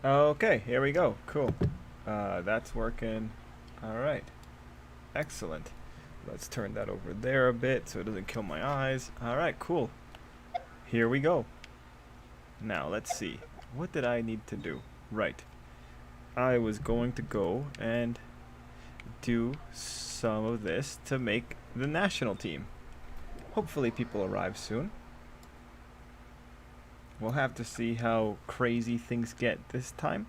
Okay, here we go. Cool. That's working. Alright. Excellent. Let's turn that over there a bit so it doesn't kill my eyes. Alright, cool. Here we go. Now, let's see. What did I need to do? Right. I was going to go and do some of this to make the national team. Hopefully people arrive soon. We'll have to see how crazy things get this time.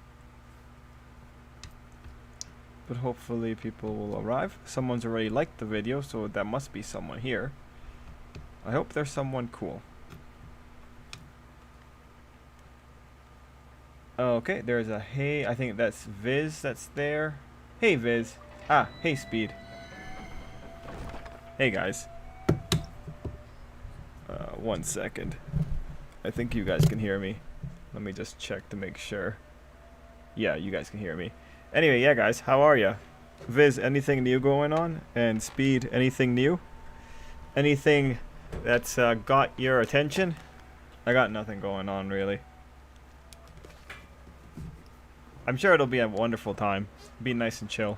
But hopefully people will arrive. Someone's already liked the video, so that must be someone here. I hope there's someone cool. Okay, there's a hey, I think that's Viz that's there. Hey Viz. Ah, hey Speed. Hey guys. 1 second. I think you guys can hear me. Let me just check to make sure. Yeah, you guys can hear me. Anyway, yeah guys, how are ya? Viz, anything new going on? And Speed, anything new? Anything that's got your attention? I got nothing going on really. I'm sure it'll be a wonderful time. Be nice and chill.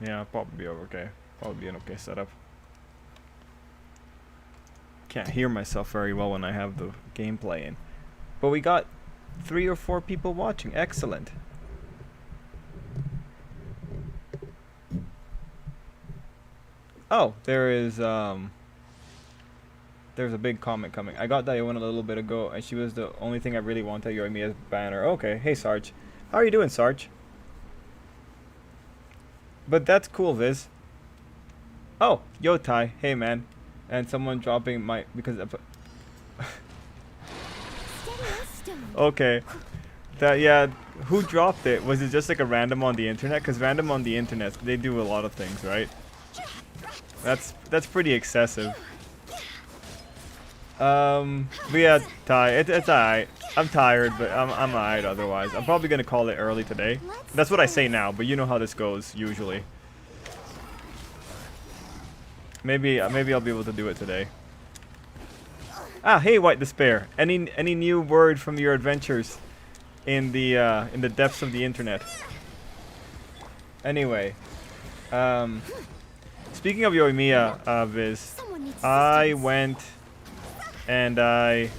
Yeah, probably be okay. Probably be an okay setup. Can't hear myself very well when I have the gameplay in. But we got 3 or 4 people watching. Excellent. Oh, there's a big comment coming. I got that one a little bit ago, and she was the only thing I really wanted. You're me as banner. Okay, hey Sarge. How are you doing, Sarge? But that's cool, Viz. Oh, yo Ty, hey man. And someone dropping my because of okay. That yeah, who dropped it? Was it just like a random on the internet? Cuz random on the internet, they do a lot of things, right? That's pretty excessive. But yeah, Ty, it's alright. I'm tired, but I'm alright otherwise. I'm probably gonna call it early today. That's what I say now, but you know how this goes usually. Maybe I'll be able to do it today. Ah, hey, White Despair. Any new word from your adventures in the depths of the internet? Anyway, speaking of Yoimiya, Viz, I went and I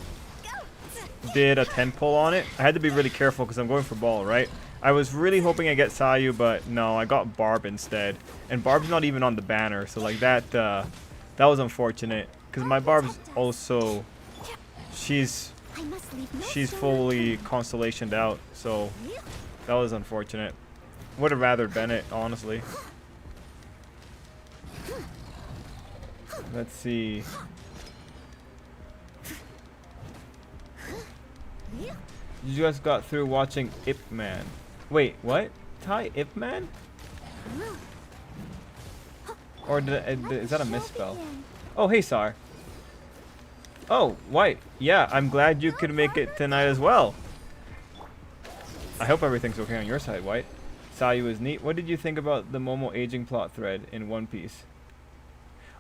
did a 10 pull on it. I had to be really careful because I'm going for ball, right? I was really hoping I get Sayu, but no, I got Barb instead. And Barb's not even on the banner, so like that was unfortunate. Because my Barb's also, she's fully constellationed out, so that was unfortunate. Would have rather Bennett, honestly. Let's see. You guys got through watching Ip Man. Wait, what? Ty Ip Man? Or is that a misspell? Oh, hey Sar. Oh, White. Yeah, I'm glad you could make it tonight as well. I hope everything's okay on your side, White. Sayu is neat. What did you think about the Momo aging plot thread in One Piece?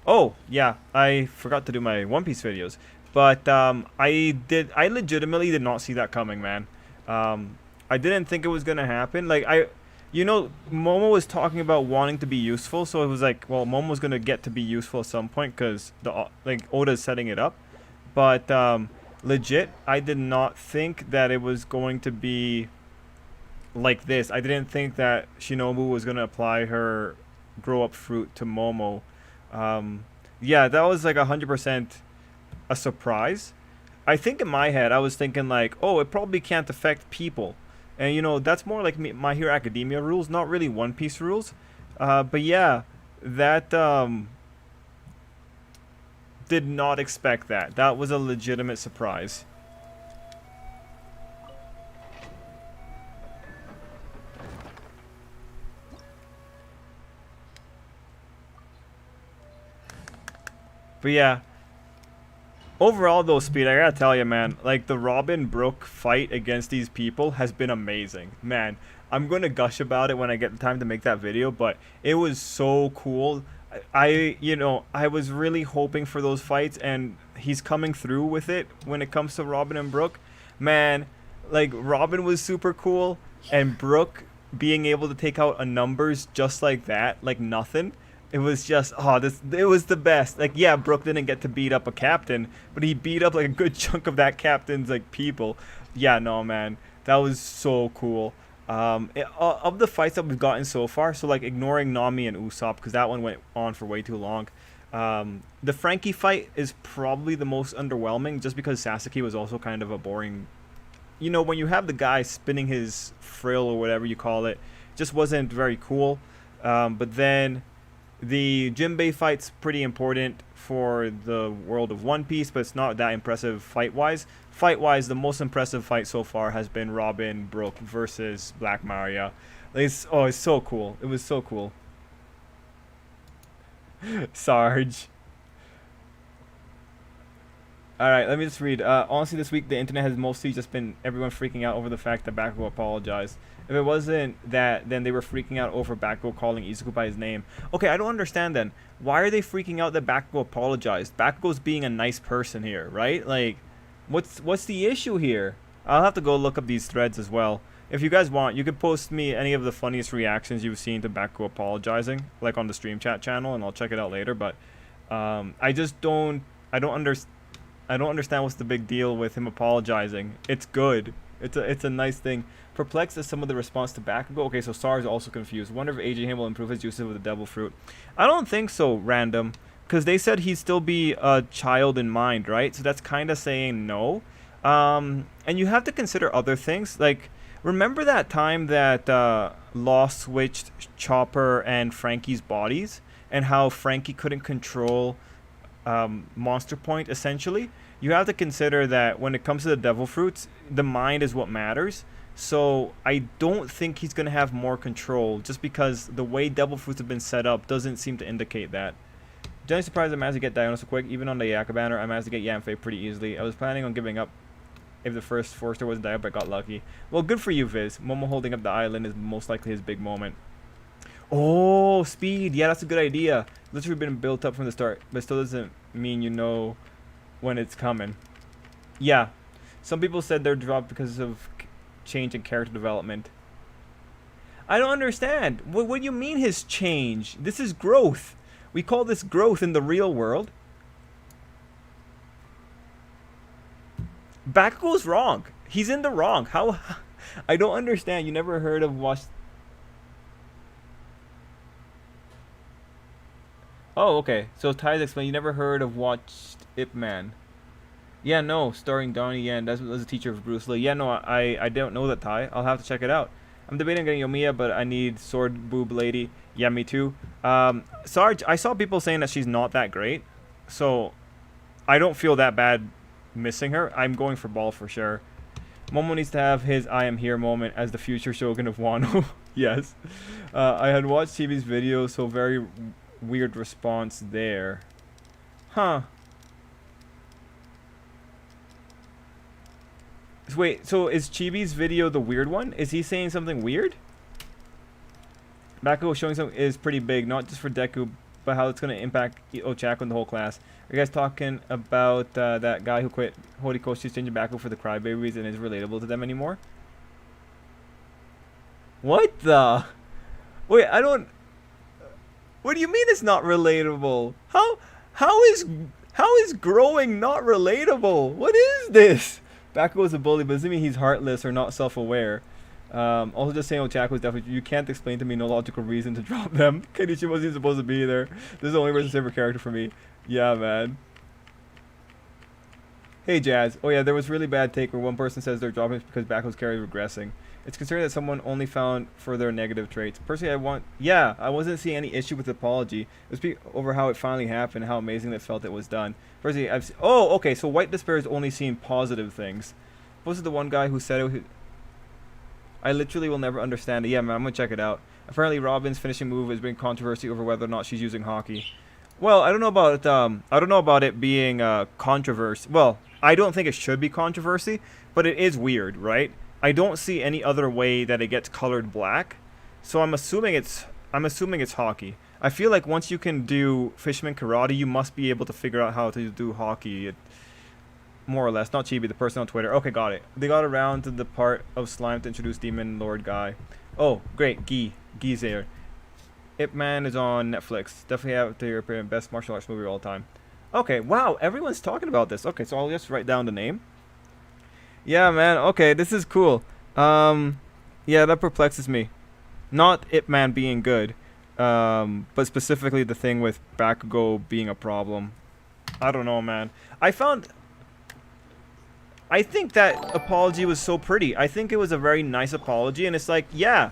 Oh, yeah, I forgot to do my One Piece videos. But I legitimately did not see that coming, man. I didn't think it was gonna happen. Like Momo was talking about wanting to be useful, so it was like, well, Momo's gonna get to be useful at some point because Oda's setting it up. But legit, I did not think that it was going to be like this. I didn't think that Shinobu was gonna apply her grow up fruit to Momo. Yeah, that was like 100% a surprise. I think in my head I was thinking like, oh, it probably can't affect people, and that's more like My Hero Academia rules, not really One Piece rules. But yeah, that did not expect that. That was a legitimate surprise. But yeah, overall though, Speed, I gotta tell you, man, like the Robin Brook fight against these people has been amazing. Man, I'm gonna gush about it when I get the time to make that video, but it was so cool. I was really hoping for those fights, and he's coming through with it when it comes to Robin and Brooke. Man, like Robin was super cool, and Brooke being able to take out a numbers just like that, like nothing. It was just it was the best. Like yeah, Brooke didn't get to beat up a captain, but he beat up like a good chunk of that captain's like people. Yeah, no man, that was so cool. Of the fights that we've gotten so far, so like ignoring Nami and Usopp because that one went on for way too long. The Frankie fight is probably the most underwhelming, just because Sasuke was also kind of a boring. When you have the guy spinning his frill or whatever you call it, just wasn't very cool. But then the Jinbei fight's pretty important for the world of One Piece, but it's not that impressive fight-wise. Fight-wise, the most impressive fight so far has been Robin Brooke versus Black Maria. It's so cool. It was so cool. Sarge. Alright, let me just read. Honestly, this week the internet has mostly just been everyone freaking out over the fact that Bakugo apologized. If it wasn't that, then they were freaking out over Bakugo calling Izuku by his name. Okay, I don't understand then. Why are they freaking out that Bakugo apologized? Bakugo's being a nice person here, right? Like, what's the issue here? I'll have to go look up these threads as well. If you guys want, you could post me any of the funniest reactions you've seen to Bakugo apologizing, like on the stream chat channel, and I'll check it out later. But I don't understand what's the big deal with him apologizing. It's good. It's a nice thing. Perplexed at some of the response to Bakugo. Okay, so Sar is also confused. Wonder if aging him will improve his uses with the devil fruit. I don't think so, Random. Because they said he'd still be a child in mind, right? So that's kind of saying no. And you have to consider other things. Like, remember that time that Law switched Chopper and Frankie's bodies? And how Frankie couldn't control Monster Point, essentially? You have to consider that when it comes to the devil fruits, the mind is what matters. So I don't think he's going to have more control, just because the way devil fruits have been set up doesn't seem to indicate that. Generally surprised I managed to get Diona so quick. Even on the Yaka banner, I managed to get Yanfei pretty easily. I was planning on giving up if the first Forster wasn't died, but got lucky. Well, good for you, Viz. Momo holding up the island is most likely his big moment. Oh, speed. Yeah, that's a good idea. Literally been built up from the start, but still doesn't mean you know when it's coming. Yeah. Some people said they're dropped because of change in character development. I don't understand. What do you mean his change? This is growth. We call this growth in the real world. Bakugo's wrong. He's in the wrong. How? I don't understand. You never heard of watch. Oh, okay. So Ty's explained you never heard of watched Ip Man. Yeah, no, starring Donnie Yen. That's a teacher of Bruce Lee. Yeah, no, I don't know that, Ty. I'll have to check it out. I'm debating getting Yomiya, but I need Sword Boob Lady. Yeah, me too. Sarge, I saw people saying that she's not that great, so I don't feel that bad missing her. I'm going for Ball for sure. Momo needs to have his I am here moment as the future Shogun of Wano. Yes. I had watched TV's video, so very weird response there. Huh. Wait, so is Chibi's video the weird one? Is he saying something weird? Bakugo showing something is pretty big, not just for Deku, but how it's going to impact Ochako and the whole class. Are you guys talking about that guy who quit Horikoshi's changing Bakugo for the crybabies and is relatable to them anymore? What the? Wait, I don't... What do you mean it's not relatable? How is growing not relatable? What is this? Bakugo is a bully, but doesn't mean he's heartless or not self-aware. Also, just saying Ochako is definitely... You can't explain to me no logical reason to drop them. Kenichi wasn't supposed to be there. This is the only person's favorite character for me. Yeah, man. Hey, Jazz. Oh, yeah, there was really bad take where one person says they're dropping because Bakugo's carry regressing. It's concerning that someone only found for their negative traits. Personally, I wasn't seeing any issue with the apology. It was over how it finally happened, how amazing it felt it was done. Personally, oh, okay, so White Despair has only seen positive things. Was it the one guy who said it? I literally will never understand it. Yeah, man, I'm gonna check it out. Apparently, Robin's finishing move has been controversy over whether or not she's using hockey. Well, I don't know about it being controversy. Well, I don't think it should be controversy, but it is weird, right? I don't see any other way that it gets colored black, so I'm assuming it's hockey. I feel like once you can do Fisherman Karate, you must be able to figure out how to do hockey. More or less. Not Chibi, the person on Twitter. Okay, got it. They got around to the part of Slime to introduce Demon Lord guy. Oh, great. Guy's there. Ip Man is on Netflix. Definitely have to appear in best martial arts movie of all time. Okay, wow. Everyone's talking about this. Okay, so I'll just write down the name. Yeah, man. Okay, this is cool. Yeah, that perplexes me. Not Ip Man being good, but specifically the thing with Bakugo being a problem. I don't know, man. I think that apology was so pretty. I think it was a very nice apology, and it's like, yeah,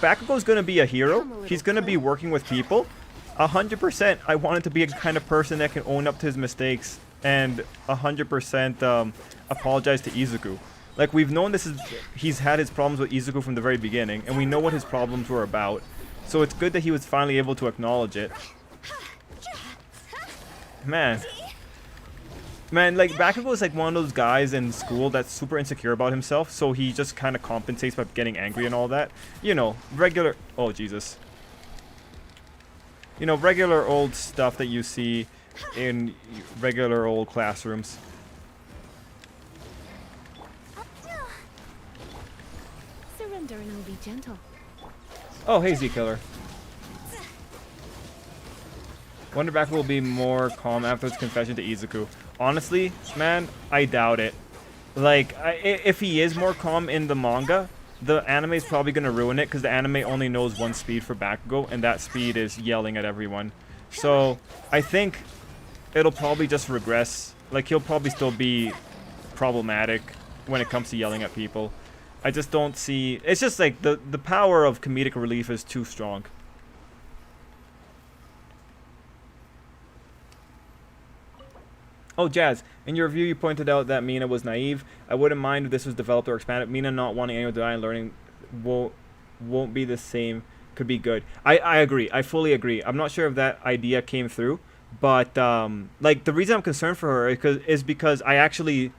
Bakugo's gonna be a hero. He's gonna be working with people. 100%, I wanted to be a kind of person that can own up to his mistakes and 100% apologize to Izuku. Like, we've known he's had his problems with Izuku from the very beginning, and we know what his problems were about. So it's good that he was finally able to acknowledge it. Man, like, Bakugo is like one of those guys in school that's super insecure about himself, so he just kind of compensates by getting angry and all that. You know, regular... Oh, Jesus. You know, regular old stuff that you see in regular old classrooms. Surrender and I'll be gentle. Oh, hey, Z-Killer. Wonder Bakugo will be more calm after his confession to Izuku. Honestly, man, I doubt it. Like, if he is more calm in the manga, the anime is probably going to ruin it because the anime only knows one speed for Bakugo, and that speed is yelling at everyone. So, I think it'll probably just regress. Like, he'll probably still be problematic when it comes to yelling at people. I just don't see... It's just like the power of comedic relief is too strong. Oh, Jazz, in your review you pointed out that Mina was naive. I wouldn't mind if this was developed or expanded. Mina not wanting anyone to die and learning won't be the same. Could be good. I agree. I fully agree. I'm not sure if that idea came through, but like, the reason I'm concerned for her is because I actually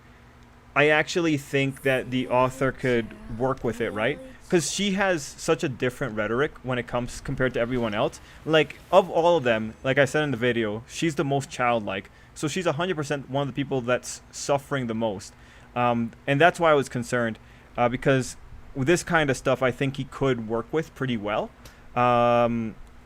think that the author could work with it, right? Because she has such a different rhetoric when it comes compared to everyone else. Like, of all of them, like I said in the video, she's the most childlike. So she's 100% one of the people that's suffering the most. And that's why I was concerned. Because with this kind of stuff, I think he could work with pretty well.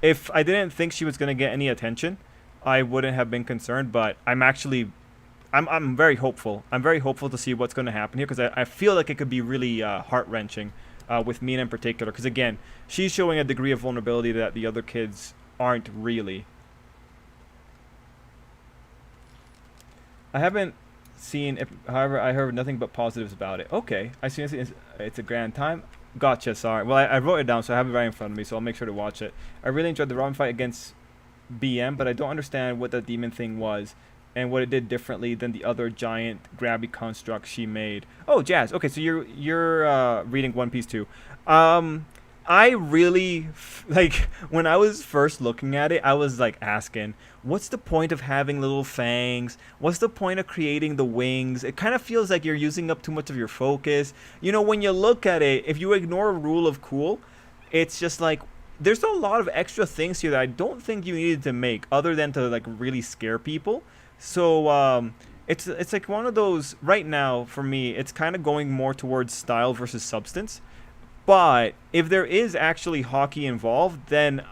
If I didn't think she was going to get any attention, I wouldn't have been concerned. But I'm very hopeful. I'm very hopeful to see what's going to happen here. Because I feel like it could be really heart-wrenching with Mina in particular. Because again, she's showing a degree of vulnerability that the other kids aren't really. I haven't seen it, however, I heard nothing but positives about it. Okay, I see it's a grand time. Gotcha, sorry. Well, I wrote it down, so I have it right in front of me, so I'll make sure to watch it. I really enjoyed the Robin fight against BM, but I don't understand what that demon thing was and what it did differently than the other giant grabby construct she made. Oh, Jazz. Okay, so you're reading One Piece too. I really, like, when I was first looking at it, I was, like, asking, what's the point of having little fangs? What's the point of creating the wings? It kind of feels like you're using up too much of your focus. You know, when you look at it, if you ignore a rule of cool, it's just like, there's a lot of extra things here that I don't think you needed to make other than to, like, really scare people. So, it's like one of those, right now, for me, it's kind of going more towards style versus substance. But if there is actually hockey involved, then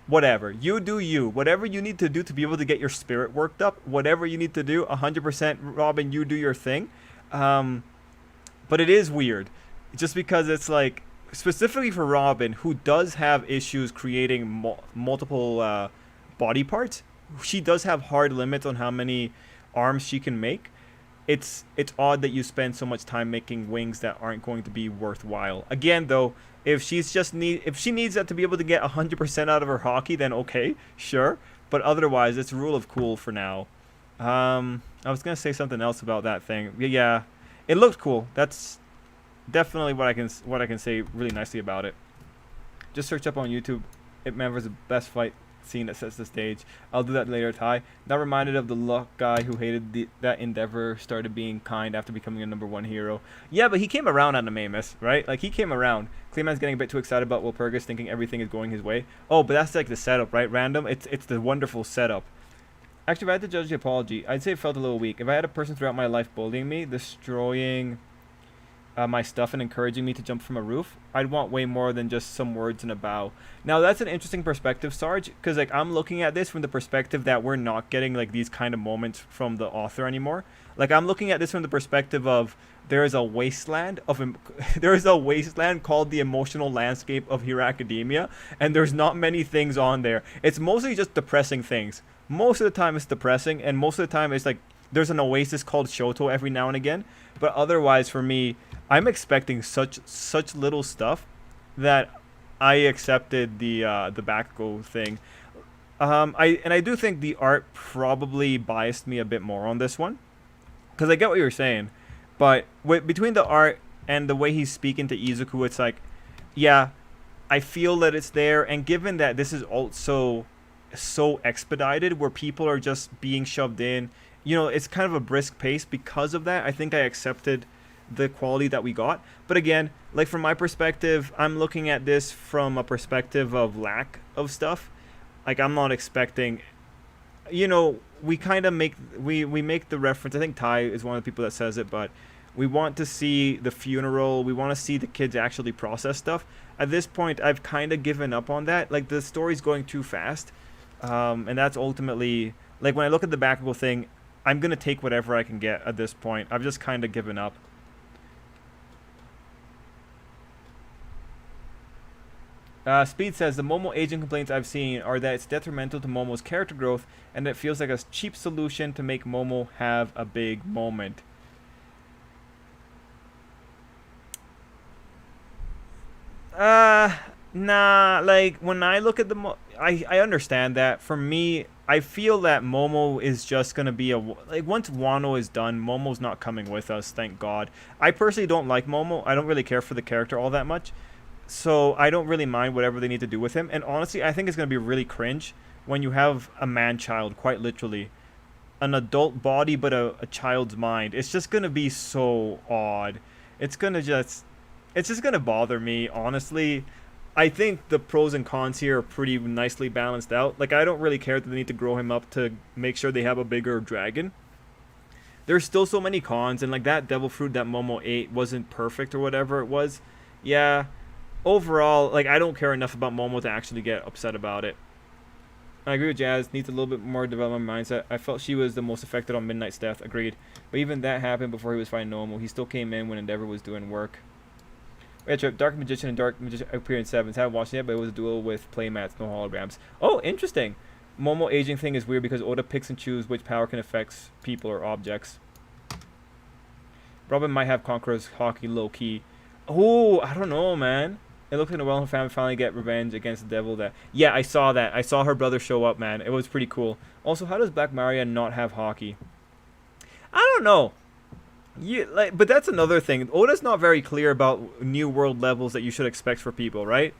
whatever. You do you. Whatever you need to do to be able to get your spirit worked up, whatever you need to do, 100%, Robin, you do your thing. But it is weird. Just because it's like, specifically for Robin, who does have issues creating multiple body parts, she does have hard limits on how many arms she can make. It's odd that you spend so much time making wings that aren't going to be worthwhile. Again, though, if she needs that to be able to get 100% out of her hockey, then okay, sure. But otherwise, it's a rule of cool for now. I was gonna say something else about that thing. Yeah, it looked cool. That's definitely what I can say really nicely about it. Just search up on YouTube. It remembers the best fight scene that sets the stage. I'll do that later, Ty. Now reminded of the luck guy who hated that Endeavor started being kind after becoming a #1 hero. Yeah, but he came around on the Mamus, right? Like, he came around. Clayman's getting a bit too excited about Walpurgis, thinking everything is going his way. Oh, but that's like the setup, right? Random. It's the wonderful setup. Actually, if I had to judge the apology, I'd say it felt a little weak. If I had a person throughout my life bullying me, destroying my stuff and encouraging me to jump from a roof, I'd want way more than just some words and a bow. Now, that's an interesting perspective, Sarge, because like I'm looking at this from the perspective that we're not getting like these kind of moments from the author anymore. Like, I'm looking at this from the perspective of there is a wasteland there is a wasteland called the emotional landscape of Hero Academia, and there's not many things on there. It's mostly just depressing things. Most of the time it's depressing, and most of the time it's like there's an oasis called Shoto every now and again. But otherwise, for me, I'm expecting such little stuff that I accepted the Bakugo thing. I do think the art probably biased me a bit more on this one, because I get what you're saying, but between the art and the way he's speaking to Izuku, it's like, yeah, I feel that it's there, and given that this is also so expedited, where people are just being shoved in, you know, it's kind of a brisk pace. Because of that, I think I accepted the quality that we got. But again, like, from my perspective, I'm looking at this from a perspective of lack of stuff. Like, I'm not expecting, you know, we kind of make we make the reference. I think Ty is one of the people that says it, but we want to see the funeral, we want to see the kids actually process stuff. At this point, I've kind of given up on that. Like, the story's going too fast, and that's ultimately, like, when I look at the Bakugo thing, I'm gonna take whatever I can get at this point. I've just kind of given up. Speed says, the Momo aging complaints I've seen are that it's detrimental to Momo's character growth, and it feels like a cheap solution to make Momo have a big moment. Nah, like, when I look at I understand that. For me, I feel that Momo is just going to be like, once Wano is done, Momo's not coming with us, thank God. I personally don't like Momo. I don't really care for the character all that much. So I don't really mind whatever they need to do with him. And honestly, I think it's going to be really cringe when you have a man-child, quite literally. An adult body, but a child's mind. It's just going to be so odd. It's just going to bother me, honestly. I think the pros and cons here are pretty nicely balanced out. Like, I don't really care that they need to grow him up to make sure they have a bigger dragon. There's still so many cons, and like that devil fruit that Momo ate wasn't perfect or whatever it was. Yeah. Overall, like, I don't care enough about Momo to actually get upset about it. I agree with Jazz. Needs a little bit more development mindset. I felt she was the most affected on Midnight's death. Agreed. But even that happened before he was fighting Nomo. He still came in when Endeavor was doing work. Wait, Trip. Dark Magician and Dark Magician appear in 7s. Haven't watched it yet, but it was a duel with playmats, no holograms. Oh, interesting. Momo aging thing is weird because Oda picks and chooses which power can affect people or objects. Robin might have Conqueror's hockey low-key. Oh, I don't know, man. It looks like the Well family finally get revenge against the devil. That, yeah, I saw that. I saw her brother show up, man. It was pretty cool. Also, how does Black Maria not have hockey? I don't know. But that's another thing. Oda's not very clear about new world levels that you should expect for people, right?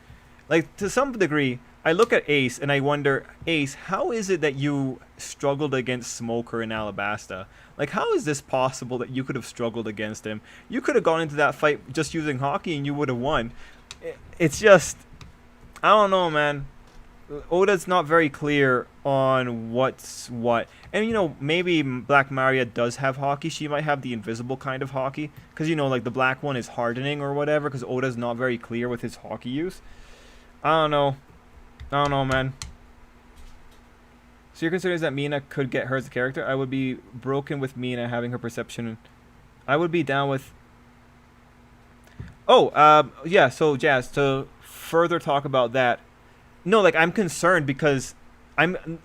Like, to some degree, I look at Ace and I wonder, Ace, how is it that you struggled against Smoker in Alabasta? Like, how is this possible that you could have struggled against him? You could have gone into that fight just using hockey and you would have won. It's just, I don't know, man. Oda's not very clear on what's what. And, you know, maybe Black Maria does have hockey. She might have the invisible kind of hockey. Because, you know, like, the black one is hardening or whatever. Because Oda's not very clear with his hockey use. I don't know, man. So you're considering that Mina could get her as a character? I would be broken with Mina having her perception. I would be down with... Oh, yeah, so Jazz, to further talk about that, no, like, I'm concerned because when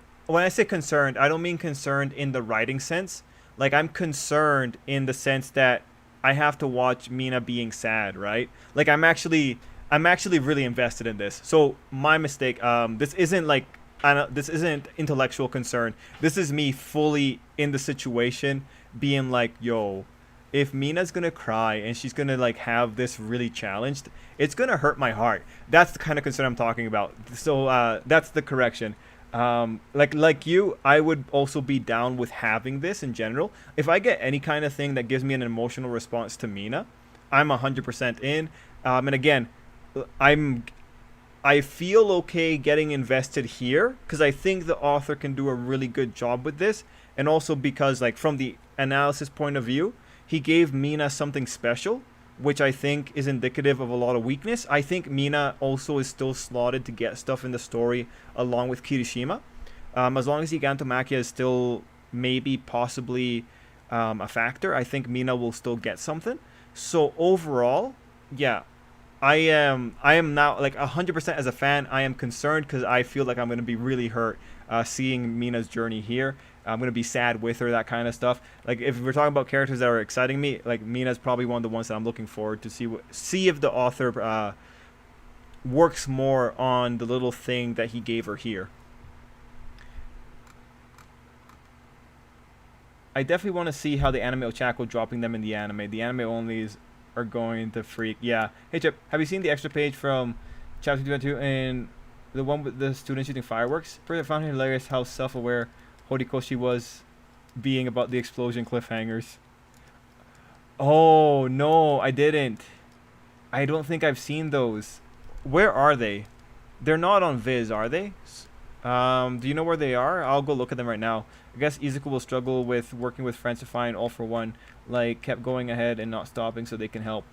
I say concerned, I don't mean concerned in the writing sense. Like, I'm concerned in the sense that I have to watch Mina being sad, right? Like, I'm actually really invested in this. So my mistake, this isn't intellectual concern. This is me fully in the situation being like, yo, if Mina's gonna cry and she's gonna like have this really challenged, it's gonna hurt my heart. That's the kind of concern I'm talking about. So that's the correction. Like you, I would also be down with having this in general. If I get any kind of thing that gives me an emotional response to Mina, I'm 100% in. And again, I'm I feel okay getting invested here because I think the author can do a really good job with this, and also because like from the analysis point of view, he gave Mina something special, which I think is indicative of a lot of weakness. I think Mina also is still slotted to get stuff in the story along with Kirishima. As long as Gigantomachia is still maybe possibly a factor, I think Mina will still get something. So overall, yeah, I am now like 100% as a fan. I am concerned because I feel like I'm going to be really hurt seeing Mina's journey here. I'm going to be sad with her, that kind of stuff. Like if we're talking about characters that are exciting me, like Mina's probably one of the ones that I'm looking forward to see if the author works more on the little thing that he gave her here. I definitely want to see how the anime Ochako dropping them in the anime. The anime onlys are going to freak. Yeah. Hey Chip, have you seen the extra page from chapter 22 and the one with the student shooting fireworks? First, I found it hilarious how self-aware Horikoshi was being about the explosion cliffhangers. Oh no, I didn't. I don't think I've seen those. Where are they? They're not on Viz, are they? Do you know where they are? I'll go look at them right now. I guess Izuku will struggle with working with friends to find All for One, like kept going ahead and not stopping so they can help,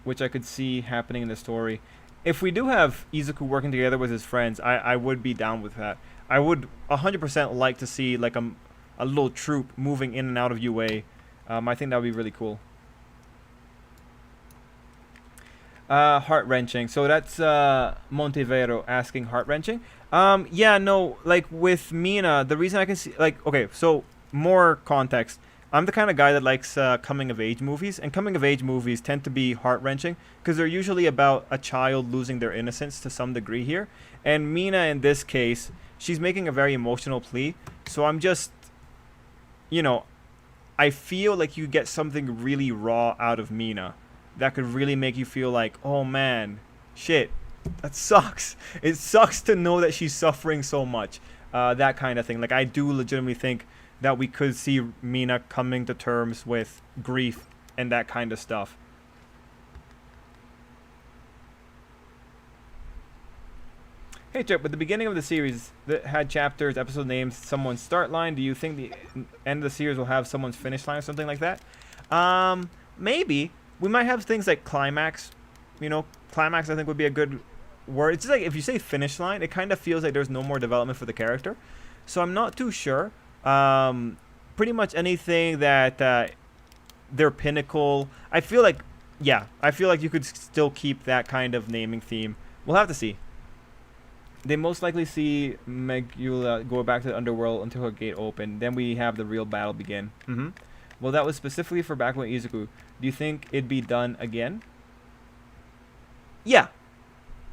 which I could see happening in the story. If we do have Izuku working together with his friends, I would be down with that. I would 100% like to see like a little troop moving in and out of UA. I think that would be really cool. Heart-wrenching. So that's Montevero asking heart-wrenching. Yeah, no, like with Mina, the reason I can see, like, okay, so more context. I'm the kind of guy that likes coming-of-age movies, and coming-of-age movies tend to be heart-wrenching because they're usually about a child losing their innocence to some degree here. And Mina, in this case, she's making a very emotional plea. So I'm just, you know, I feel like you get something really raw out of Mina that could really make you feel like, oh man, shit, that sucks. It sucks to know that she's suffering so much. That kind of thing. Like, I do legitimately think that we could see Mina coming to terms with grief and that kind of stuff. Hey Trip, at the beginning of the series that had chapters, episode names, someone's start line, do you think the end of the series will have someone's finish line or something like that? Maybe. We might have things like climax. You know, climax I think would be a good word. It's just like if you say finish line, it kind of feels like there's no more development for the character. So I'm not too sure. Pretty much anything that their pinnacle. I feel like, yeah, I feel like you could still keep that kind of naming theme. We'll have to see. They most likely see Megula go back to the underworld until her gate opened. Then we have the real battle begin. Well, that was specifically for back when Izuku. Do you think it'd be done again? Yeah.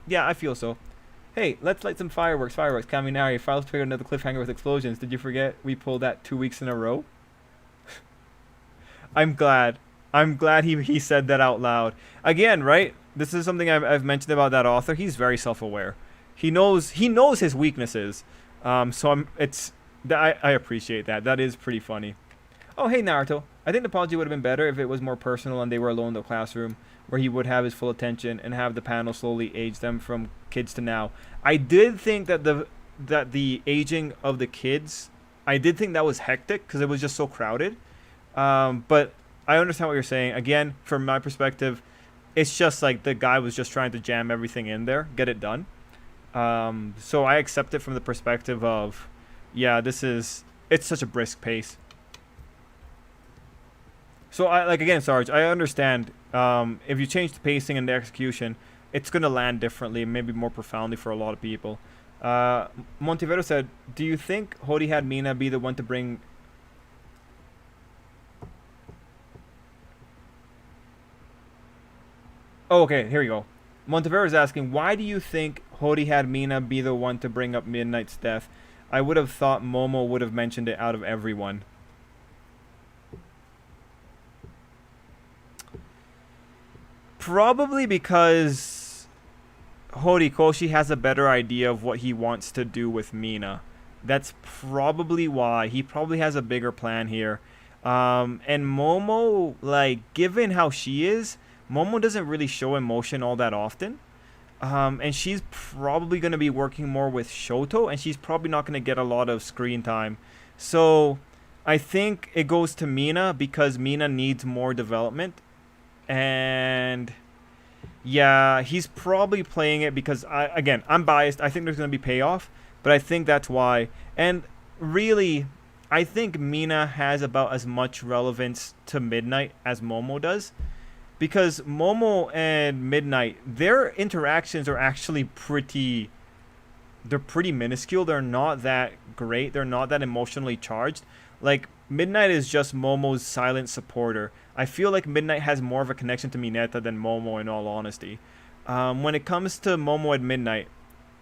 Yeah, I feel so. Hey, let's light some fireworks. Fireworks. Kaminari. Files triggered another cliffhanger with explosions. Did you forget we pulled that 2 weeks in a row? I'm glad. I'm glad he said that out loud. Again, right? This is something I've mentioned about that author. He's very self-aware. He knows his weaknesses. So I appreciate that. That is pretty funny. Oh, hey, Naruto. I think the apology would have been better if it was more personal and they were alone in the classroom, where he would have his full attention and have the panel slowly age them from kids to now. I did think that the aging of the kids, I did think that was hectic because it was just so crowded. But I understand what you're saying. Again, from my perspective, it's just like the guy was just trying to jam everything in there, get it done. So I accept it from the perspective of, yeah, it's such a brisk pace. So again, Sarge, I understand if you change the pacing and the execution, it's going to land differently, maybe more profoundly for a lot of people. Montevero said, do you think Hori had Mina be the one to bring... Oh, okay, here we go. Montevero is asking, why do you think Hori had Mina be the one to bring up Midnight's death? I would have thought Momo would have mentioned it out of everyone. Probably because Horikoshi has a better idea of what he wants to do with Mina. That's probably why. He probably has a bigger plan here. And Momo, like, given how she is, Momo doesn't really show emotion all that often. And she's probably going to be working more with Shoto, and she's probably not going to get a lot of screen time. So I think it goes to Mina because Mina needs more development. And yeah, he's probably playing it because, again, I'm biased. I think there's going to be payoff, but I think that's why. And really, I think Mina has about as much relevance to Midnight as Momo does. Because Momo and Midnight, their interactions are actually pretty minuscule. They're not that great. They're not that emotionally charged. Like, Midnight is just Momo's silent supporter. I feel like Midnight has more of a connection to Mineta than Momo, in all honesty. When it comes to Momo and Midnight,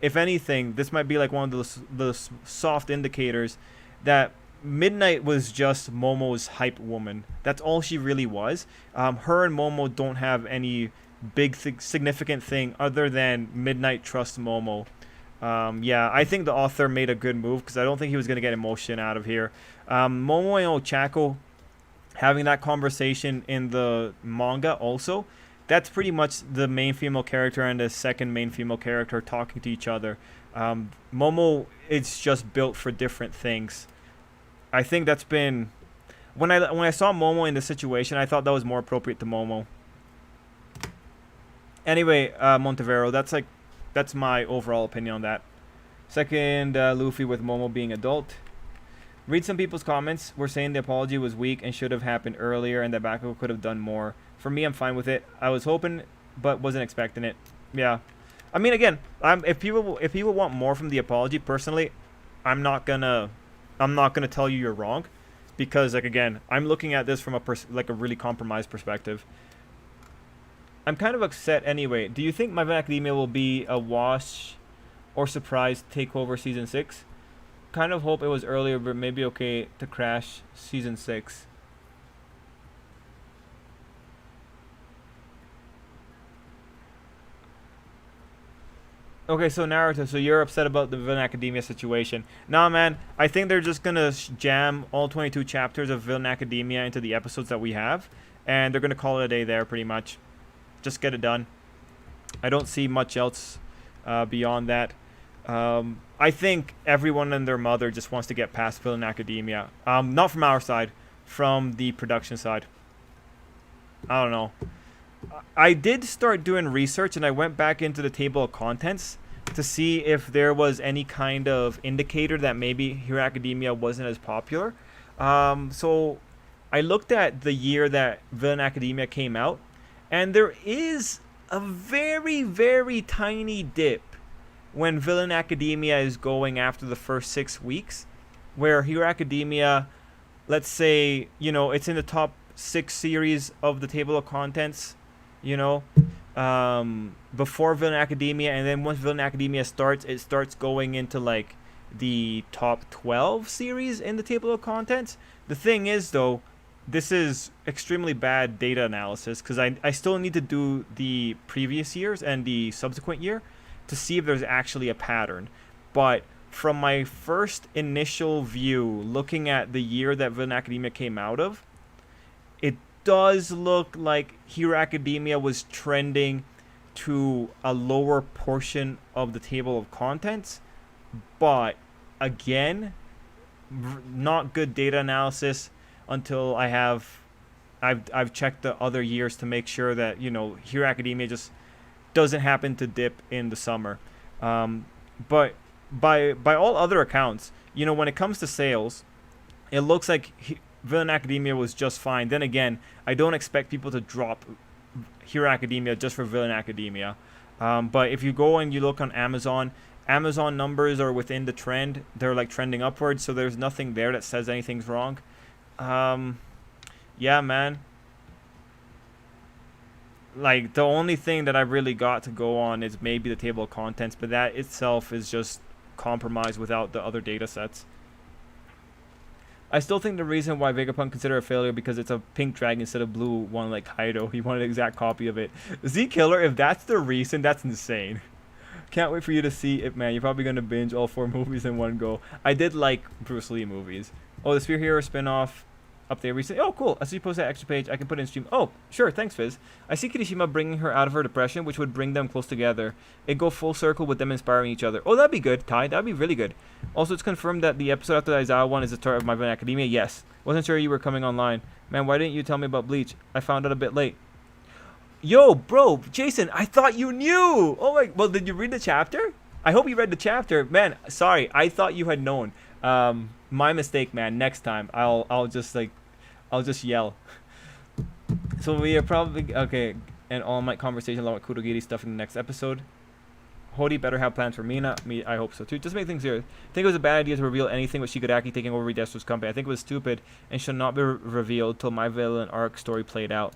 if anything, this might be like one of the soft indicators that Midnight was just Momo's hype woman. That's all she really was. Her and Momo don't have any big significant thing other than Midnight trusts Momo. Yeah, I think the author made a good move because I don't think he was going to get emotion out of here. Momo and Ochako having that conversation in the manga also, that's pretty much the main female character and the second main female character talking to each other. Momo is just built for different things. I think that's been when I saw Momo in this situation, I thought that was more appropriate to Momo. Anyway, Montevero, that's my overall opinion on that. Second, Luffy with Momo being adult. Read some people's comments. We're saying the apology was weak and should have happened earlier, and that Bakugo could have done more. For me, I'm fine with it. I was hoping, but wasn't expecting it. Yeah, I mean, again, if people want more from the apology, personally, I'm not gonna tell you you're wrong, because, like, again, I'm looking at this from a really compromised perspective. I'm kind of upset anyway. Do you think My Hero Academia will be a wash or surprise takeover season 6? Kind of hope it was earlier, but maybe okay to crash season 6. Okay, so Naruto, so you're upset about the Villain Academia situation. Nah, man, I think they're just gonna jam all 22 chapters of Villain Academia into the episodes that we have, and they're gonna call it a day there, pretty much. Just get it done. I don't see much else beyond that. I think everyone and their mother just wants to get past Villain Academia. Not from our side, from the production side. I don't know. I did start doing research, and I went back into the table of contents to see if there was any kind of indicator that maybe Hero Academia wasn't as popular. So I looked at the year that Villain Academia came out, and there is a very, very tiny dip when Villain Academia is going after the first 6 weeks, where Hero Academia, let's say, it's in the top 6 series of the table of contents, before Villain Academia, and then once Villain Academia starts, it starts going into like the top 12 series in the table of contents. The thing is, though, this is extremely bad data analysis, because I still need to do the previous years and the subsequent year to see if there's actually a pattern. But from my first initial view, looking at the year that Villain Academia came out of, it does look like Hero Academia was trending to a lower portion of the table of contents. But again, not good data analysis until I've checked the other years to make sure that Hero Academia just doesn't happen to dip in the summer. But by all other accounts, when it comes to sales, it looks like Villain Academia was just fine. Then again, I don't expect people to drop Hero Academia just for Villain Academia. But if you go and you look on Amazon numbers are within the trend. They're like trending upwards, so there's nothing there that says anything's wrong. Yeah, man. Like, the only thing that I really got to go on is maybe the table of contents, but that itself is just compromised without the other data sets. I still think the reason why Vegapunk considered a failure because it's a pink dragon instead of blue one like Kaido. He wanted an exact copy of it. Z Killer, if that's the reason, that's insane. Can't wait for you to see it, man. You're probably gonna binge all 4 movies in one go. I did like Bruce Lee movies. Oh, the Spear Hero spin-off up there recently. Oh, cool. I see you post that extra page. I can put it in stream. Oh, sure. Thanks, Fizz. I see Kirishima bringing her out of her depression, which would bring them close together. It'd go full circle with them inspiring each other. Oh, that'd be good, Ty. That'd be really good. Also, it's confirmed that the episode after the Aizawa one is the start of My Villain Academia. Yes. Wasn't sure you were coming online. Man, why didn't you tell me about Bleach? I found out a bit late. Yo, bro, Jason, I thought you knew. Oh my, well, did you read the chapter? I hope you read the chapter. Man, sorry. I thought you had known. My mistake, man. Next time, I'll just yell. So we are probably okay. And all my conversation along with Kurogiri stuff in the next episode. Hody better have plans for Mina. Me, I hope so too. Just make things clear. I think it was a bad idea to reveal anything with Shigaraki taking over Destro's company. I think it was stupid and should not be revealed till My Villain arc story played out.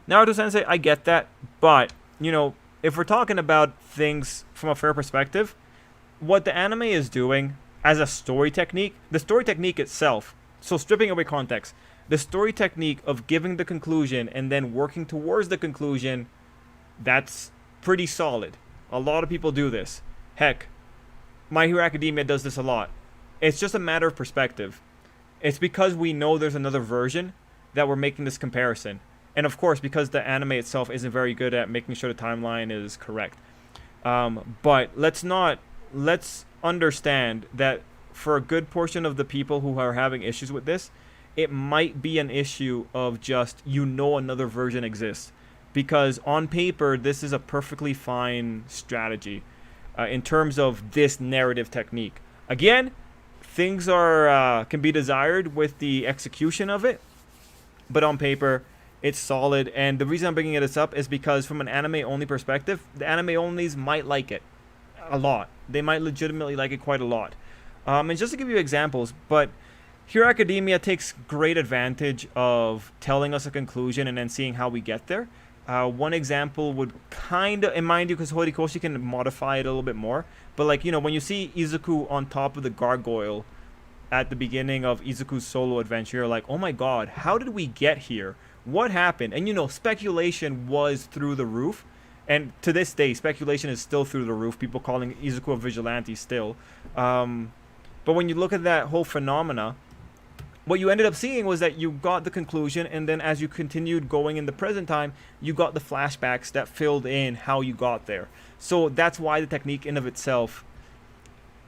Naruto Sensei, I get that, but you know, if we're talking about things from a fair perspective, what the anime is doing as a story technique, the story technique itself, so stripping away context, the story technique of giving the conclusion and then working towards the conclusion, that's pretty solid. A lot of people do this. Heck, My Hero Academia does this a lot. It's just a matter of perspective. It's because we know there's another version that we're making this comparison. And of course, because the anime itself isn't very good at making sure the timeline is correct. But let's understand that for a good portion of the people who are having issues with this, it might be an issue of just, another version exists. Because on paper, this is a perfectly fine strategy in terms of this narrative technique. Again, things are can be desired with the execution of it. But on paper, it's solid. And the reason I'm bringing this up is because from an anime-only perspective, the anime-onlys might like it a lot. They might legitimately like it quite a lot. And just to give you examples, but Hero Academia takes great advantage of telling us a conclusion and then seeing how we get there. One example would kind of, and mind you, because Horikoshi can modify it a little bit more, but like, when you see Izuku on top of the gargoyle at the beginning of Izuku's solo adventure, you're like, oh my god, how did we get here? What happened? And speculation was through the roof. And to this day, speculation is still through the roof. People calling Izuku a vigilante still. But when you look at that whole phenomena, what you ended up seeing was that you got the conclusion, and then as you continued going in the present time, you got the flashbacks that filled in how you got there. So that's why the technique in of itself,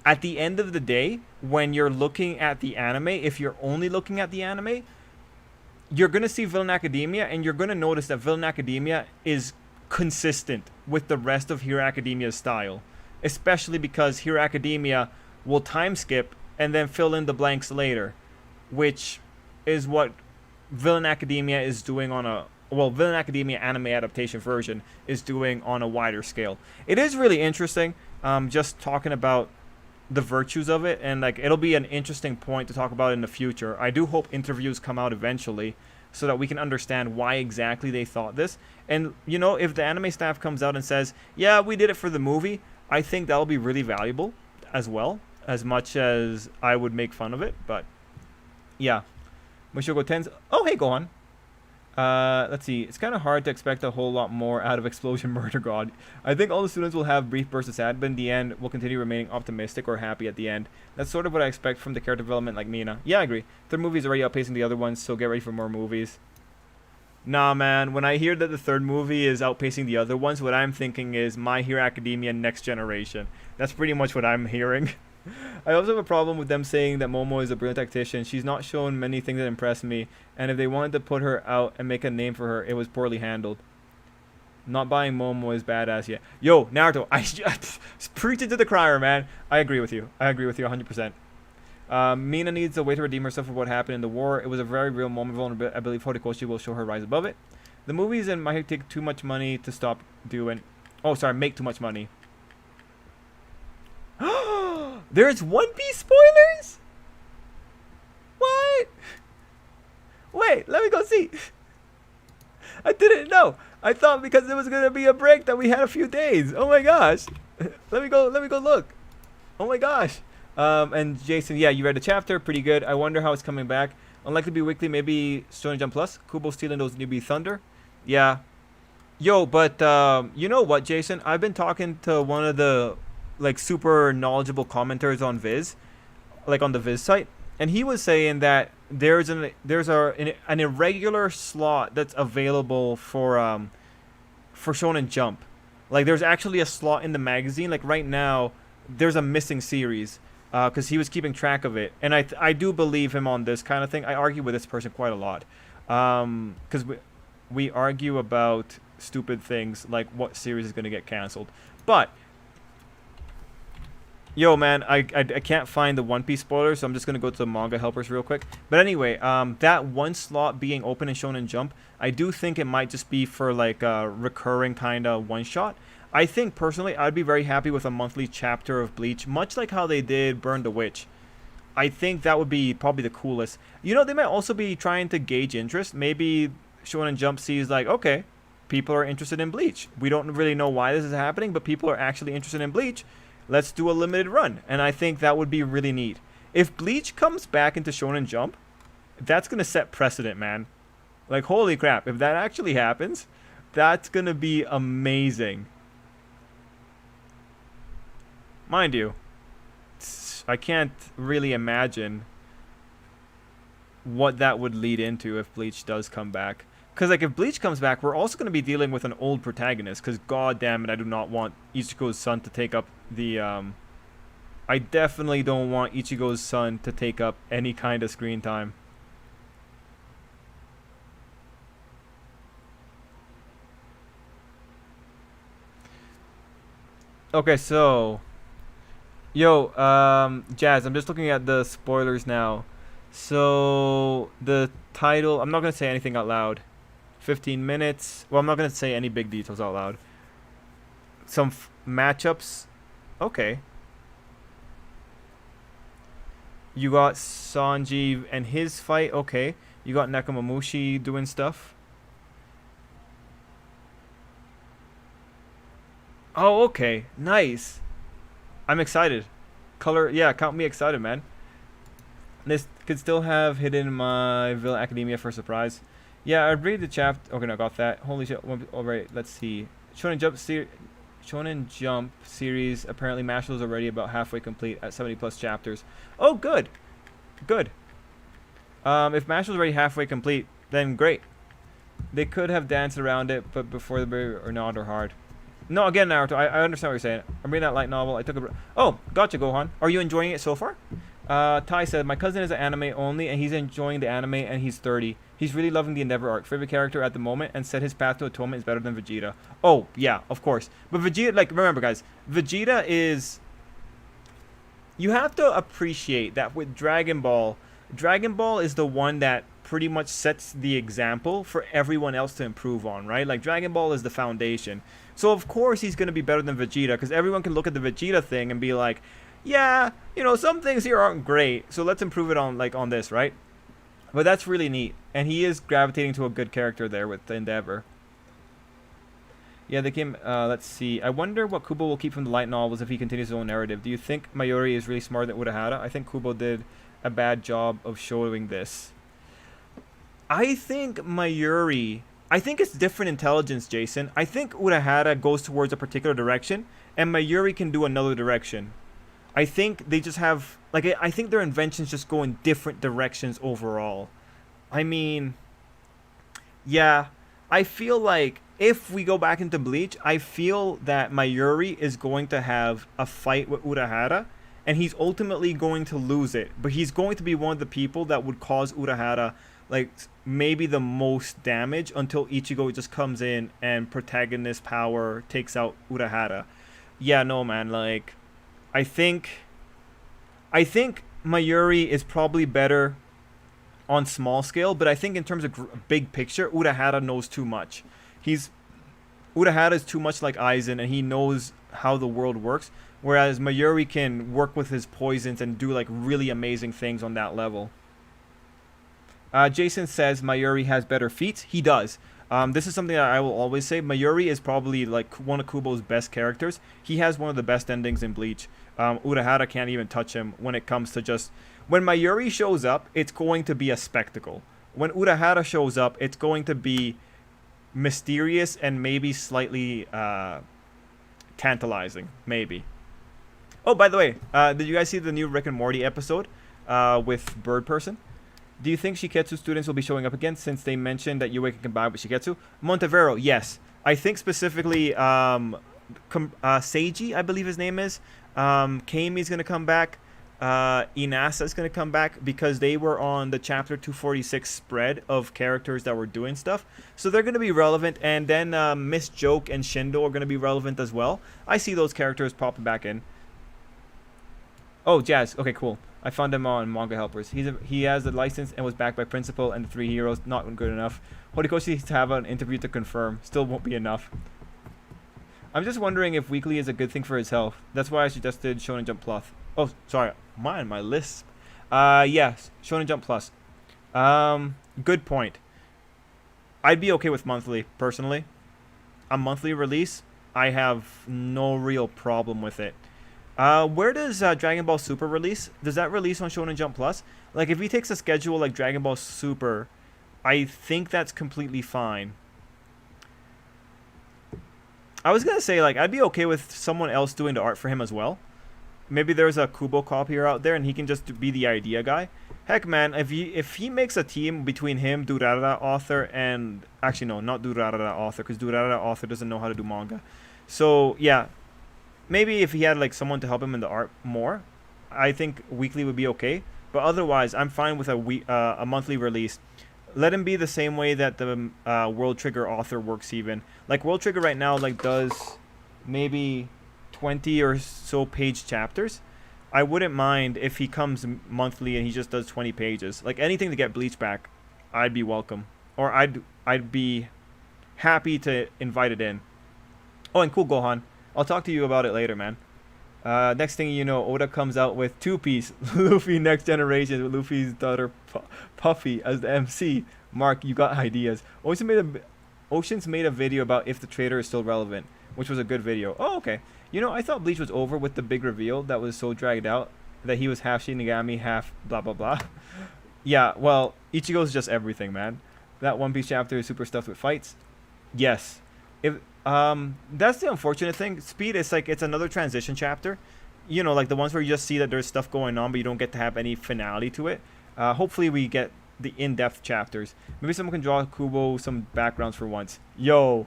at the end of the day, when you're looking at the anime, if you're only looking at the anime, you're going to see Villain Academia, and you're going to notice that Villain Academia is consistent with the rest of Hero Academia's style. Especially because Hero Academia will time skip and then fill in the blanks later. Which is what Villain Academia is doing on a... Well, Villain Academia anime adaptation version is doing on a wider scale. It is really interesting, just talking about the virtues of it, and like it'll be an interesting point to talk about in the future. I do hope interviews come out eventually so that we can understand why exactly they thought this. And if the anime staff comes out and says, yeah, we did it for the movie, I think that'll be really valuable as well, as much as I would make fun of it. But yeah, Mushoku Tens. Oh, hey, go on. Let's see. It's kind of hard to expect a whole lot more out of Explosion Murder God. I think all the students will have brief bursts of sad, but in the end, will continue remaining optimistic or happy at the end. That's sort of what I expect from the character development like Mina. Yeah, I agree. Third movie is already outpacing the other ones, so get ready for more movies. Nah, man. When I hear that the third movie is outpacing the other ones, what I'm thinking is My Hero Academia Next Generation. That's pretty much what I'm hearing. I also have a problem with them saying that Momo is a brilliant tactician. She's not shown many things that impress me, and if they wanted to put her out and make a name for her, it was poorly handled. Not buying Momo is badass yet. Yo, Naruto, I preach it to the crier, man. I agree with you. I agree with you 100%. Mina needs a way to redeem herself for what happened in the war. It was a very real moment. I believe Horikoshi will show her rise above it. The movies and might take too much money to stop doing. Oh, sorry, make too much money. There's One Piece spoilers? What? Wait, let me go see. I didn't know. I thought because it was gonna be a break that we had a few days. Oh my gosh. Let me go look. Oh my gosh. And Jason, yeah, you read the chapter, pretty good. I wonder how it's coming back. Unlikely to be weekly, maybe Shonen Jump Plus. Kubo stealing those newbie thunder. Yeah. Yo, but you know what, Jason? I've been talking to one of the like super knowledgeable commenters on Viz, like on the Viz site, and he was saying that an irregular slot that's available for Shonen Jump. Like there's actually a slot in the magazine. Like right now, there's a missing series because he was keeping track of it, and I do believe him on this kind of thing. I argue with this person quite a lot because we argue about stupid things like what series is going to get canceled. But yo, man, I can't find the One Piece spoilers, so I'm just going to go to the manga helpers real quick. But anyway, that one slot being open in Shonen Jump, I do think it might just be for like a recurring kind of one-shot. I think, personally, I'd be very happy with a monthly chapter of Bleach, much like how they did Burn the Witch. I think that would be probably the coolest. You know, they might also be trying to gauge interest. Maybe Shonen Jump sees like, okay, people are interested in Bleach. We don't really know why this is happening, but people are actually interested in Bleach. Let's do a limited run. And I think that would be really neat. If Bleach comes back into Shonen Jump, that's going to set precedent, man. Like, holy crap. If that actually happens, that's going to be amazing. Mind you, I can't really imagine what that would lead into if Bleach does come back. Because, like, if Bleach comes back, we're also going to be dealing with an old protagonist. Because, god damn it, I do not want Ichigo's son to take up the, I definitely don't want Ichigo's son to take up any kind of screen time. Okay, so... Yo, Jazz, I'm just looking at the spoilers now. So, the title... I'm not going to say anything out loud. 15 minutes. Well, I'm not going to say any big details out loud. Some matchups. Okay. You got Sanji and his fight. Okay. You got Nekomamushi doing stuff. Oh, okay. Nice. I'm excited. Color. Yeah, count me excited, man. This could still have hidden my Villain Academia for surprise. Yeah, I'd read the chapter. Okay, no, got that. Holy shit. Alright, let's see. Shonen Jump series. Apparently, Mashal is already about halfway complete at 70 plus chapters. Oh, good. Good. If Mashal is already halfway complete, then great. They could have danced around it, but before the berry or not or hard. No, again, Naruto, I understand what you're saying. I'm reading that light novel. I took a... Oh, gotcha, Gohan. Are you enjoying it so far? Tai said, my cousin is an anime only, and he's enjoying the anime, and he's 30. He's really loving the Endeavor arc. Favorite character at the moment, and said his path to atonement is better than Vegeta. Oh, yeah, of course. But Vegeta, like, remember, guys, Vegeta is... You have to appreciate that with Dragon Ball is the one that pretty much sets the example for everyone else to improve on, right? Like, Dragon Ball is the foundation. So, of course, he's going to be better than Vegeta, because everyone can look at the Vegeta thing and be like, yeah, you know, some things here aren't great, so let's improve it on, like, on this, right? But that's really neat. And he is gravitating to a good character there with the Endeavor. Yeah, they came, let's see. I wonder what Kubo will keep from the light novels if he continues his own narrative. Do you think Mayuri is really smarter than Urahara? I think Kubo did a bad job of showing this. I think Mayuri... I think it's different intelligence, Jason. I think Urahara goes towards a particular direction, and Mayuri can do another direction. I think they just have... Like, I think their inventions just go in different directions overall. I mean... Yeah, I feel like if we go back into Bleach, I feel that Mayuri is going to have a fight with Urahara, and he's ultimately going to lose it. But he's going to be one of the people that would cause Urahara, like, maybe the most damage until Ichigo just comes in and protagonist power takes out Urahara. Yeah, no, man, like, I think Mayuri is probably better on small scale, but I think in terms of big picture, Urahara knows too much. Urahara is too much like Aizen, and he knows how the world works, whereas Mayuri can work with his poisons and do, like, really amazing things on that level. Jason says Mayuri has better feats. He does. This is something that I will always say. Mayuri is probably, like, one of Kubo's best characters. He has one of the best endings in Bleach. Urahara can't even touch him when it comes to just... When Mayuri shows up, it's going to be a spectacle. When Urahara shows up, it's going to be mysterious and maybe slightly tantalizing. Maybe. Oh, by the way, did you guys see the new Rick and Morty episode with Bird Person? Do you think Shiketsu students will be showing up again since they mentioned that Yue can combine with Shiketsu? Montevero, yes. I think specifically Seiji, I believe his name is. Kami's going to come back. Inasa's going to come back because they were on the chapter 246 spread of characters that were doing stuff. So they're going to be relevant. And then Miss Joke and Shindo are going to be relevant as well. I see those characters popping back in. Oh, Jazz. Okay, cool. I found him on Manga Helpers. He has the license and was backed by Principal and the 3 heroes. Not good enough. Horikoshi needs to have an interview to confirm. Still won't be enough. I'm just wondering if weekly is a good thing for his health. That's why I suggested Shonen Jump Plus. Oh, sorry. My list. Yes. Shonen Jump Plus. Good point. I'd be okay with monthly, personally. A monthly release, I have no real problem with it. Where does Dragon Ball Super release? Does that release on Shonen Jump Plus? Like, if he takes a schedule like Dragon Ball Super, I think that's completely fine. I was gonna say, like, I'd be okay with someone else doing the art for him as well. Maybe there's a Kubo copier out there and he can just be the idea guy. Heck, man, if he makes a team between him, Durarara author, and... Actually, no, not Durarara author, because Durarara author doesn't know how to do manga. So, yeah. Maybe if he had like someone to help him in the art more, I think weekly would be okay. But otherwise, I'm fine with a monthly release. Let him be the same way that the World Trigger author works even. Like World Trigger right now like does maybe 20 or so page chapters. I wouldn't mind if he comes monthly and he just does 20 pages. Like anything to get Bleach back, I'd be welcome. Or I'd be happy to invite it in. Oh, and cool Gohan. I'll talk to you about it later, man. Next thing you know, Oda comes out with two-piece Luffy Next Generation with Luffy's daughter Puffy as the MC. Mark, you got ideas. Ocean's made a video about if the trader is still relevant, which was a good video. Oh, okay. You know, I thought Bleach was over with the big reveal that was so dragged out that he was half Shinigami, half blah blah blah. Yeah, well, Ichigo's just everything, man. That One Piece chapter is super stuffed with fights. Yes. If that's the unfortunate thing. Speed is like it's another transition chapter. You know, like the ones where you just see that there's stuff going on, but you don't get to have any finality to it. Hopefully we get the in-depth chapters. Maybe someone can draw Kubo some backgrounds for once. Yo,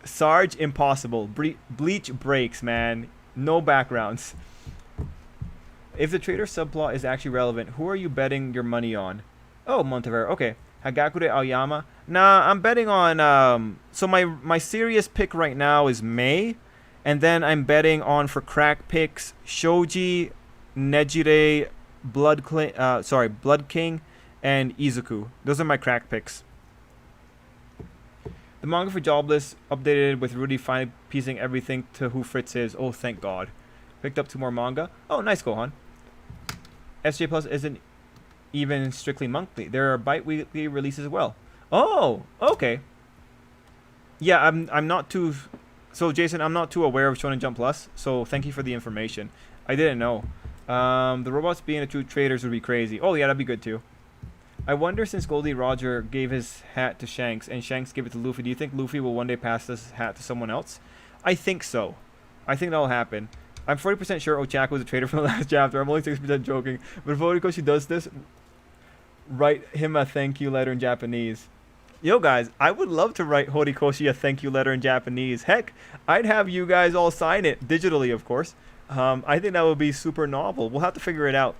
Sarge, impossible. Bleach breaks, man. No backgrounds. If the trader subplot is actually relevant, who are you betting your money on? Oh, Montevero. Okay. Hagakure Aoyama. Nah, I'm betting on so my serious pick right now is Mei, and then I'm betting on for crack picks Shoji, Nejire, Blood King, and Izuku. Those are my crack picks. The manga for Jobless updated with Rudy finally piecing everything to who Fritz is. Oh, thank God. Picked up 2 more manga. Oh, nice, Gohan. SJ Plus isn't even strictly monthly. There are bi-weekly releases as well. Oh, okay. Yeah, I'm not too... So, Jason, I'm not too aware of Shonen Jump Plus, so thank you for the information. I didn't know. The robots being the true traders would be crazy. Oh, yeah, that'd be good, too. I wonder, since Goldie Roger gave his hat to Shanks, and Shanks gave it to Luffy, do you think Luffy will one day pass this hat to someone else? I think so. I think that'll happen. I'm 40% sure Ochako was a trader from the last chapter. I'm only 6% joking. But if Horikoshi does this, write him a thank you letter in Japanese. Yo, guys, I would love to write Horikoshi a thank you letter in Japanese. Heck, I'd have you guys all sign it, digitally, of course. I think that would be super novel. We'll have to figure it out.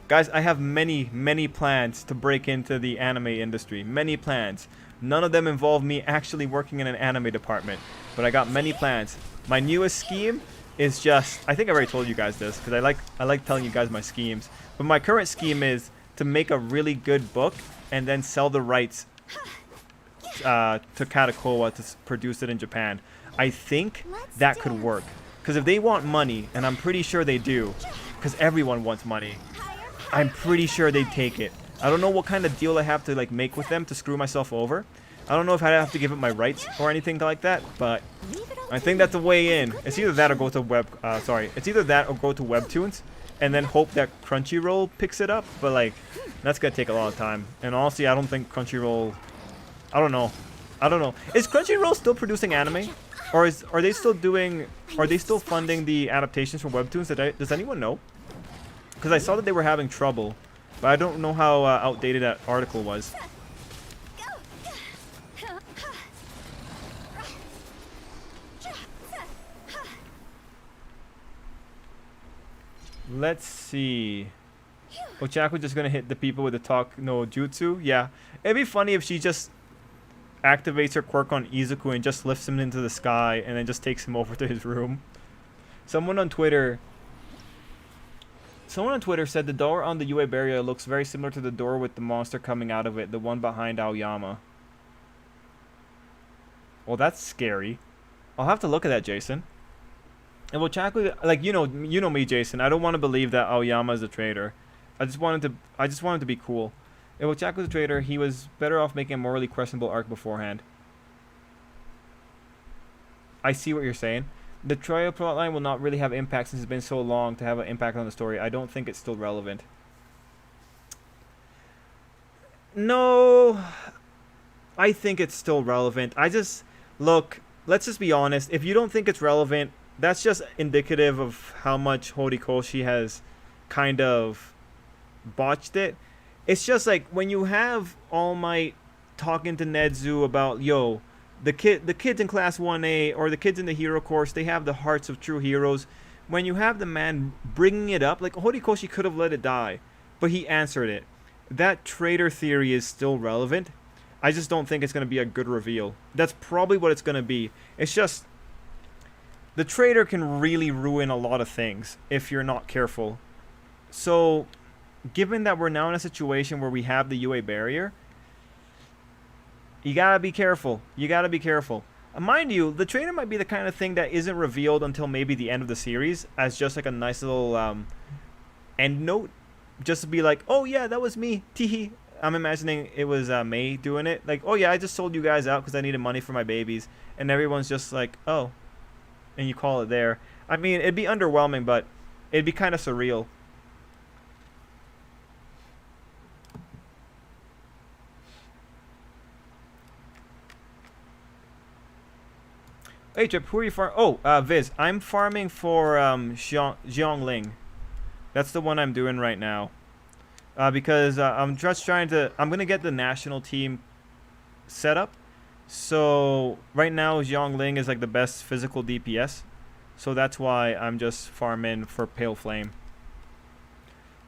Guys, I have many, many plans to break into the anime industry. Many plans. None of them involve me actually working in an anime department. But I got many plans. My newest scheme is just... I think I already told you guys this, because I like telling you guys my schemes. But my current scheme is to make a really good book and then sell the rights to Katakoa to produce it in Japan. I think that could work. Because if they want money, and I'm pretty sure they do, because everyone wants money, I'm pretty sure they'd take it. I don't know what kind of deal I have to like make with them to screw myself over. I don't know if I have to give up my rights or anything like that, but I think that's the way in. It's either that or go to it's either that or go to Webtoons and then hope that Crunchyroll picks it up, but like that's gonna take a lot of time. And honestly, I don't think Crunchyroll... I don't know. Is Crunchyroll still producing anime? Or are they still doing? Are they still funding the adaptations from webtoons? Does anyone know? Because I saw that they were having trouble, but I don't know how outdated that article was. Let's see. Ochaku just gonna hit the people with the talk no jutsu. Yeah, it'd be funny if she just activates her quirk on Izuku and just lifts him into the sky and then just takes him over to his room. Someone on Twitter said the door on the UA barrier looks very similar to the door with the monster coming out of it, the one behind Aoyama. Well, that's scary. I'll have to look at that, Jason. And Ochaku, like you know me, Jason. I don't want to believe that Aoyama is a traitor. I just wanted to be cool. If Ochaku was a traitor, he was better off making a morally questionable arc beforehand. I see what you're saying. The trial plotline will not really have impact since it's been so long to have an impact on the story. I don't think it's still relevant. No, I think it's still relevant. Look, let's just be honest. If you don't think it's relevant, that's just indicative of how much Horikoshi has kind of botched it. It's just like when you have All Might talking to Nedzu about, yo, the kids in class 1A or the kids in the hero course, they have the hearts of true heroes. When you have the man bringing it up, like Horikoshi could have let it die, but he answered it. That traitor theory is still relevant. I just don't think it's going to be a good reveal. That's probably what it's going to be. It's just the traitor can really ruin a lot of things if you're not careful. So, given that we're now in a situation where we have the UA barrier, you gotta be careful. You gotta be careful. Mind you, the traitor might be the kind of thing that isn't revealed until maybe the end of the series as just like a nice little end note. Just to be like, oh yeah, that was me. Teehee. I'm imagining it was May doing it. Like, oh yeah, I just sold you guys out because I needed money for my babies. And everyone's just like, oh. And you call it there. I mean, it'd be underwhelming, but it'd be kind of surreal. Hey, Trip, who are you farming? Oh, Viz. I'm farming for Xiongling. That's the one I'm doing right now. Because I'm just trying to... I'm going to get the national team set up. So, right now, Xiongling is like the best physical DPS. So that's why I'm just farming for Pale Flame.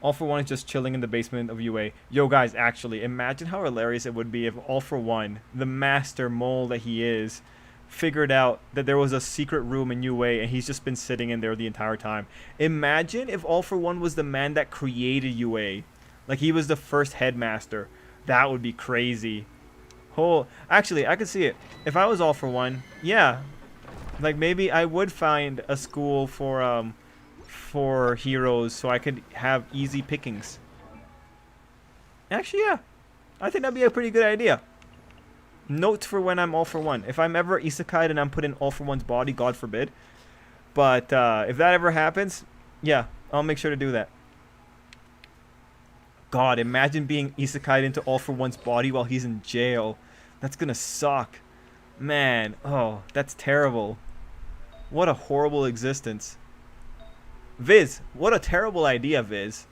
All for One is just chilling in the basement of UA. Yo, guys, actually, imagine how hilarious it would be if All for One, the master mole that he is, figured out that there was a secret room in UA and he's just been sitting in there the entire time. Imagine if All for One was the man that created UA. Like he was the first headmaster. That would be crazy. Oh, actually, I could see it. If I was All for One, yeah. Like maybe I would find a school for heroes so I could have easy pickings. Actually, yeah. I think that'd be a pretty good idea. Notes for when I'm All for One. If I'm ever isekai'd and I'm put in All for One's body, God forbid. But if that ever happens, yeah, I'll make sure to do that. God, imagine being isekai'd into All for One's body while he's in jail. That's gonna suck. Man, oh, that's terrible. What a horrible existence. Viz, what a terrible idea, Viz.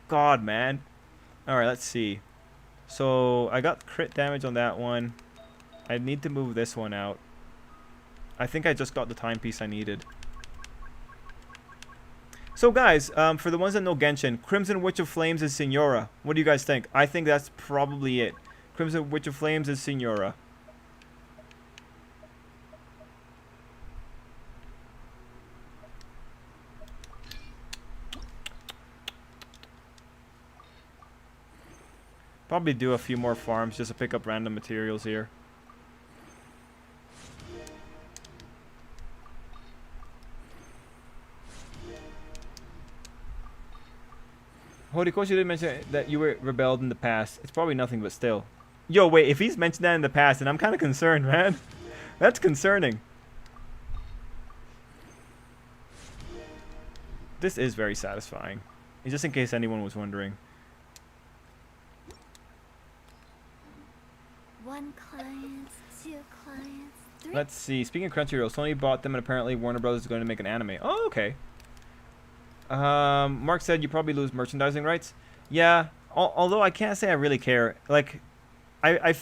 God, man. Alright, let's see. So, I got crit damage on that one. I need to move this one out. I think I just got the timepiece I needed. So guys, for the ones that know Genshin, Crimson Witch of Flames is Signora. What do you guys think? I think that's probably it. Crimson Witch of Flames is Signora. Probably do a few more farms just to pick up random materials here. Horikoshi did mention that you were rebelled in the past. It's probably nothing, but still. Yo, wait, if he's mentioned that in the past, then I'm kind of concerned, man. That's concerning. This is very satisfying. Just in case anyone was wondering. One client, two clients, Let's see. Speaking of Crunchyroll, Sony bought them and apparently Warner Bros. Is going to make an anime. Oh, okay. Mark said you probably lose merchandising rights. Yeah, although I can't say I really care. Like, I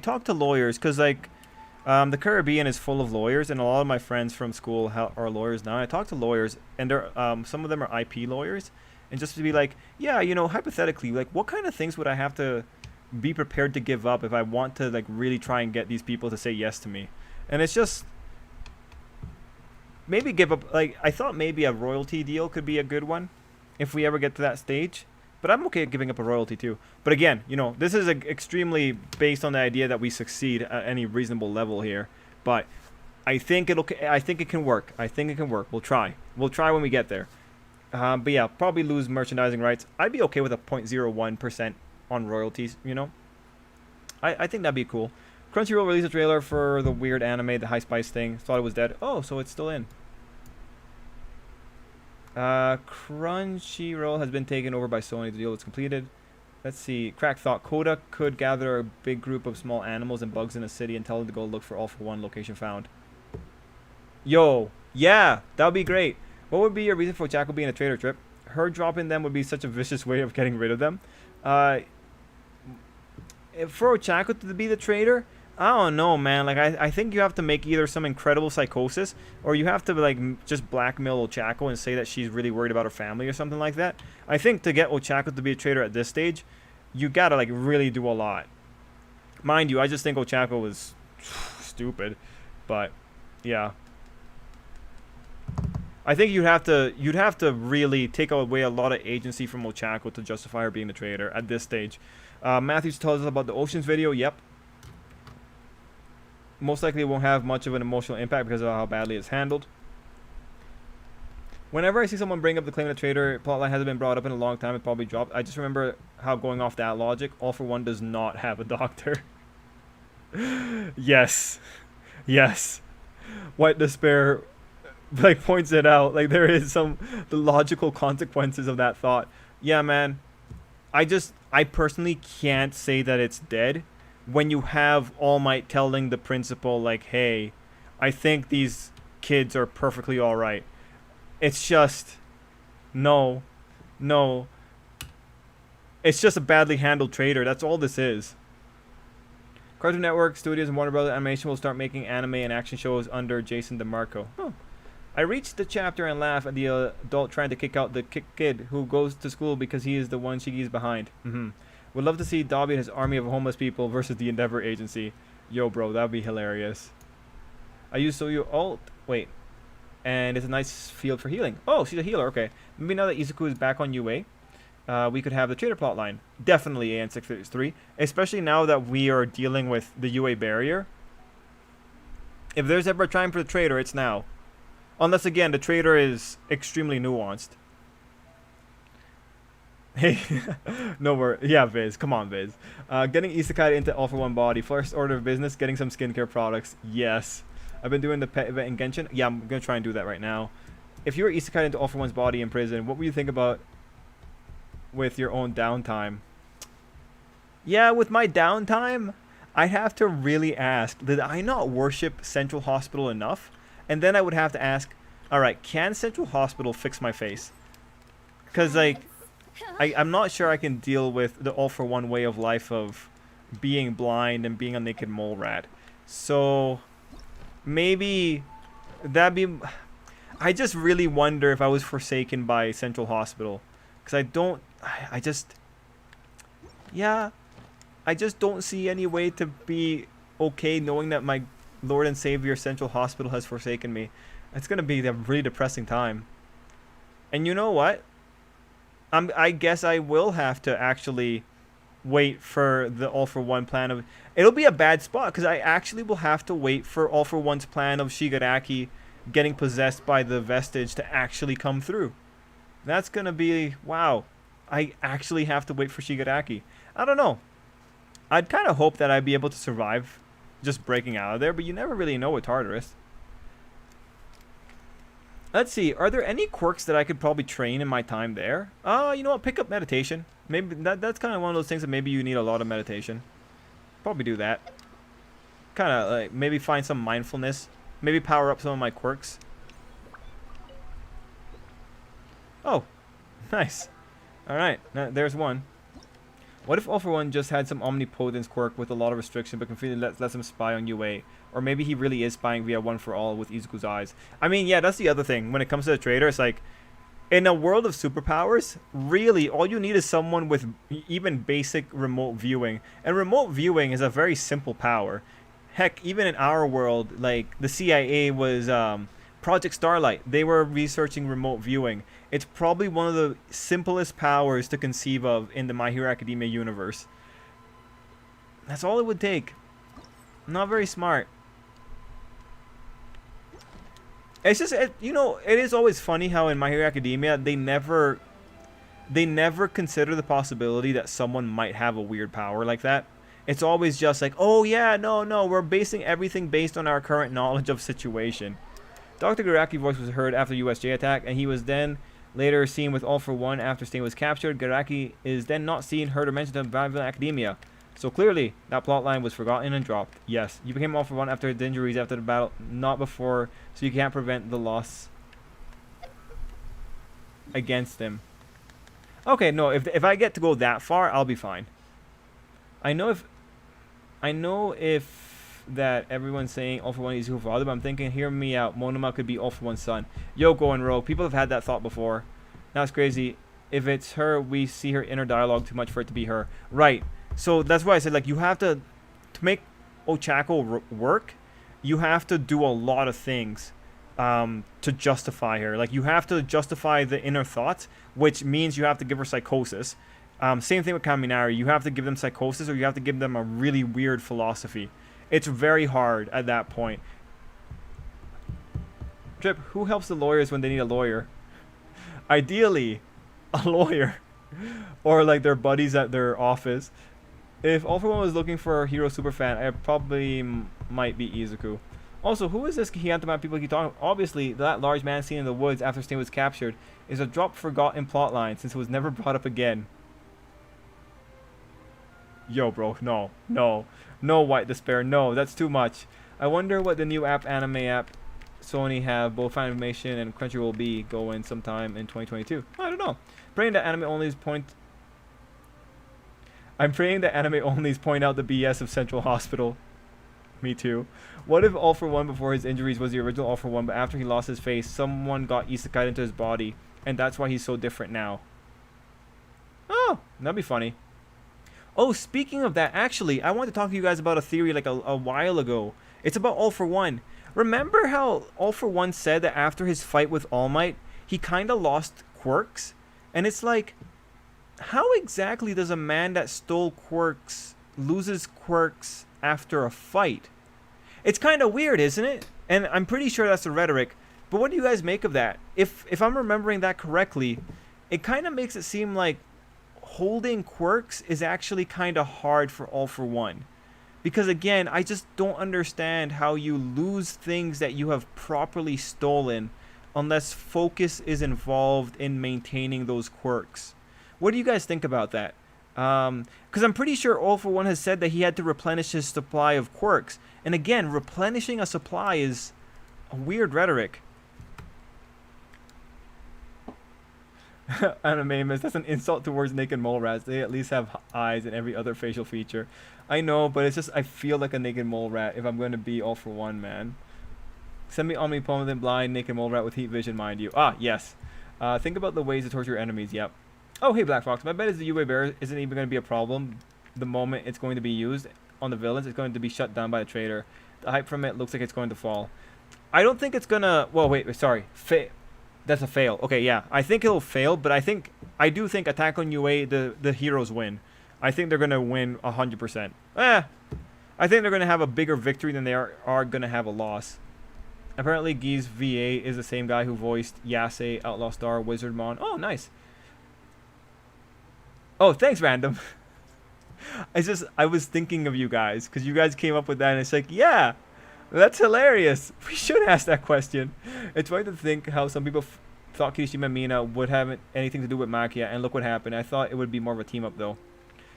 talk to lawyers because like the Caribbean is full of lawyers, and a lot of my friends from school are lawyers now. And I talk to lawyers, and they're some of them are IP lawyers, and just to be like, yeah, you know, hypothetically, like, what kind of things would I have to be prepared to give up if I want to like really try and get these people to say yes to me? And it's just maybe give up. Like, I thought maybe a royalty deal could be a good one if we ever get to that stage. But I'm okay giving up a royalty too. But again, you know, this is extremely based on the idea that we succeed at any reasonable level here. But I think I think it can work. I think it can work. We'll try. We'll try when we get there. But yeah, probably lose merchandising rights. I'd be okay with a 0.01% on royalties, you know. I think that'd be cool. Crunchyroll released a trailer for the weird anime, the High Spice thing. Thought it was dead. Oh, so it's still in. Crunchyroll has been taken over by Sony. The deal was completed. Let's see. Crack thought Koda could gather a big group of small animals and bugs in a city and tell them to go look for all for one location found. Yo, yeah, that would be great. What would be your reason for Ochako being a traitor, Trip? Her dropping them would be such a vicious way of getting rid of them. For Ochako to be the traitor, I don't know, man. Like, I think you have to make either some incredible psychosis, or you have to like just blackmail Ochako and say that she's really worried about her family or something like that. I think to get Ochako to be a traitor at this stage, you gotta like really do a lot. Mind you, I just think Ochako was stupid, but yeah. I think you'd have to really take away a lot of agency from Ochako to justify her being the traitor at this stage. Matthews tells us about the Oceans video. Yep. Most likely it won't have much of an emotional impact because of how badly it's handled. Whenever I see someone bring up the claim that traitor plotline hasn't been brought up in a long time, it probably dropped. I just remember how, going off that logic, All for One does not have a doctor. Yes. Yes. White Despair like points it out. Like, there is the logical consequences of that thought. Yeah, man. I personally can't say that it's dead when you have All Might telling the principal, like, hey, I think these kids are perfectly alright. It's just, no. It's just a badly handled traitor. That's all this is. Cartoon Network Studios and Warner Bros. Animation will start making anime and action shows under Jason DeMarco. Huh. I reached the chapter and laugh at the adult trying to kick out the kid who goes to school because he is the one she leaves behind. Would love to see Dobby and his army of homeless people versus the Endeavor Agency. Yo, bro, that would be hilarious. I use Soyu alt. Wait. And it's a nice field for healing. Oh, she's a healer. Okay. Maybe now that Izuku is back on UA, we could have the traitor plotline. Definitely AN633. Especially now that we are dealing with the UA barrier. If there's ever a time for the traitor, it's now. Unless, again, the traitor is extremely nuanced. Hey, no worries. Yeah, Viz. Come on, Viz. Getting Isekai into All for One body. First order of business, getting some skincare products. Yes. I've been doing the pet event in Genshin. Yeah, I'm going to try and do that right now. If you were Isekai into All for One's body in prison, what would you think about with your own downtime? Yeah, with my downtime, I have to really ask, did I not worship Central Hospital enough? And then I would have to ask, alright, can Central Hospital fix my face? Because, like, I'm not sure I can deal with the All for One way of life of being blind and being a naked mole rat. So, maybe that'd be... I just really wonder if I was forsaken by Central Hospital. Because I just don't see any way to be okay knowing that my Lord and Savior Central Hospital has forsaken me. It's going to be a really depressing time. And you know what? I guess I will have to actually wait for the All for One plan of... It'll be a bad spot because I actually will have to wait for All for One's plan of Shigaraki getting possessed by the vestige to actually come through. That's going to be... Wow. I actually have to wait for Shigaraki. I don't know. I'd kind of hope that I'd be able to survive just breaking out of there, but you never really know with Tartarus. Let's see. Are there any quirks that I could probably train in my time there? You know what? Pick up meditation. Maybe that's kind of one of those things that maybe you need a lot of meditation. Probably do that. kind of like maybe find some mindfulness. Maybe power up some of my quirks. Oh, nice. Alright, there's one. What if All For One just had some omnipotence quirk with a lot of restriction but completely lets him spy on UA? Or maybe he really is spying via One For All with Izuku's eyes. I mean, yeah, that's the other thing. When it comes to the trader, it's like, in a world of superpowers, really, all you need is someone with even basic remote viewing. And remote viewing is a very simple power. Heck, even in our world, like, the CIA was, Project Starlight. They were researching remote viewing. It's probably one of the simplest powers to conceive of in the My Hero Academia universe. That's all it would take. Not very smart. It's just, you know, it is always funny how in My Hero Academia they never consider the possibility that someone might have a weird power like that. It's always just like, oh yeah, no, we're basing everything based on our current knowledge of situation. Dr. Garaki's voice was heard after USJ attack, and he was then later seen with All For One after Stain was captured. Garaki is then not seen, heard, or mentioned in Violent Academia. So clearly, that plotline was forgotten and dropped. Yes, you became All For One after his injuries after the battle, not before, so you can't prevent the loss against him. Okay, no, if I get to go that far, I'll be fine. I know if that everyone's saying All For One is Izuku's father, but I'm thinking, hear me out, Monoma could be All For One's son. Yoko and Rogue, people have had that thought before. Now it's crazy. If it's her, we see her inner dialogue too much for it to be her. Right. So that's why I said, like, you have to make Ochako work, you have to do a lot of things to justify her. Like, you have to justify the inner thoughts, which means you have to give her psychosis. Same thing with Kaminari. You have to give them psychosis, or you have to give them a really weird philosophy. It's very hard at that point. Trip, who helps the lawyers when they need a lawyer? Ideally, a lawyer. Or like their buddies at their office. If All For One was looking for a hero superfan, I probably might be Izuku. Also, who is this Hiyantama people keep talking? Obviously, that large man seen in the woods after Stain was captured is a drop forgotten plotline since it was never brought up again. Yo, bro, no, White Despair, no, that's too much. I wonder what the new anime app Sony have, both Funimation and Crunchyroll will be going sometime in 2022. I don't know. Praying that anime onlys point out the BS of Central Hospital. Me too. What if All For One before his injuries was the original All For One, but after he lost his face, someone got isekai into his body, and that's why he's so different now? Oh, that'd be funny. Oh, speaking of that, actually, I want to talk to you guys about a theory like a while ago. It's about All For One. Remember how All For One said that after his fight with All Might, he kind of lost quirks? And it's like, how exactly does a man that stole quirks loses quirks after a fight? It's kind of weird, isn't it? And I'm pretty sure that's the rhetoric. But what do you guys make of that? If I'm remembering that correctly, it kind of makes it seem like holding quirks is actually kind of hard for All For One. Because again, I just don't understand how you lose things that you have properly stolen unless focus is involved in maintaining those quirks. What do you guys think about that? Because I'm pretty sure All For One has said that he had to replenish his supply of quirks. And again, replenishing a supply is a weird rhetoric. Anime miss, that's an insult towards naked mole rats. They at least have eyes and every other facial feature. I know, but it's just I feel like a naked mole rat if I'm going to be All For One, man. Send me omnipotent blind naked mole rat with heat vision, mind you. Ah, yes. Think about the ways to torture your enemies. Yep. Oh, hey, Black Fox. My bet is the UA bear isn't even going to be a problem the moment it's going to be used on the villains. It's going to be shut down by the trader. The hype from it looks like it's going to fall. I don't think it's going to... Well, wait, sorry. That's a fail. Okay, yeah. I think it'll fail, but I do think Attack on UA, the heroes win. I think they're going to win 100%. I think they're going to have a bigger victory than they are going to have a loss. Apparently, Geese VA is the same guy who voiced Yase, Outlaw Star, Wizardmon. Oh, nice. Oh, thanks, Random. I was thinking of you guys, because you guys came up with that, and it's like, yeah, that's hilarious. We should ask that question. It's funny to think how some people thought Kirishima and Mina would have anything to do with Makia, and look what happened. I thought it would be more of a team-up, though.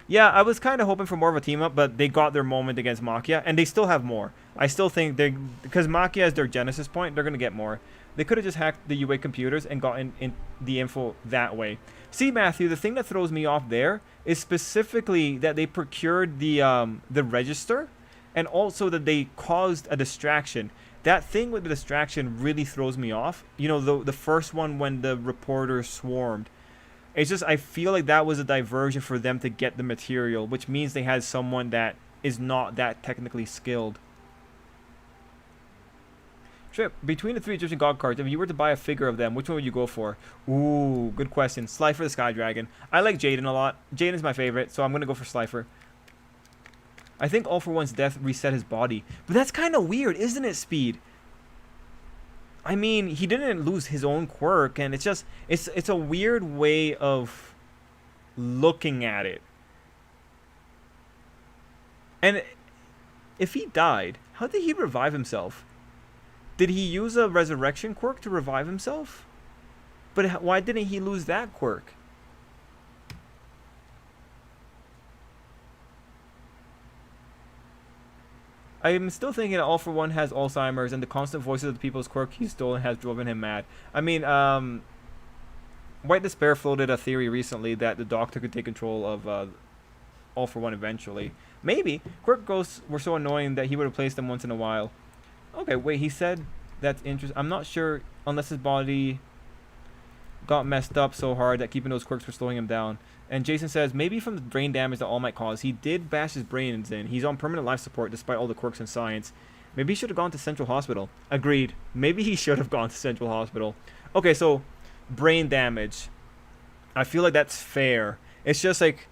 Yeah, I was kind of hoping for more of a team up, but they got their moment against Makia, and they still have more. I still think they, because Makia is their genesis point, they're gonna get more. They could have just hacked the UA computers and gotten in the info that way. See, Matthew, the thing that throws me off there is specifically that they procured the register, and also that they caused a distraction. That thing with the distraction really throws me off. You know, the first one when the reporter swarmed. It's just, I feel like that was a diversion for them to get the material, which means they had someone that is not that technically skilled. Trip, between the 3 Egyptian god cards, if you were to buy a figure of them, which one would you go for? Ooh, good question. Slifer the Sky Dragon. I like Jaden a lot. Jaden's my favorite, so I'm going to go for Slifer. I think All For One's death reset his body. But that's kind of weird, isn't it, Speed? I mean, he didn't lose his own quirk, and it's just, it's a weird way of looking at it. And if he died, how did he revive himself? Did he use a resurrection quirk to revive himself? But why didn't he lose that quirk? I'm still thinking that All For One has Alzheimer's, and the constant voices of the people's quirk he's stolen has driven him mad. I mean, White Despair floated a theory recently that the Doctor could take control of All For One eventually. Maybe. Quirk ghosts were so annoying that he would replace them once in a while. Okay, wait, he said that's interesting. I'm not sure unless his body got messed up so hard that keeping those quirks were slowing him down. And Jason says, maybe from the brain damage that All Might caused, he did bash his brains in. He's on permanent life support despite all the quirks and science. Maybe he should have gone to Central Hospital. Agreed. Maybe he should have gone to Central Hospital. Okay, so brain damage. I feel like that's fair. It's just like,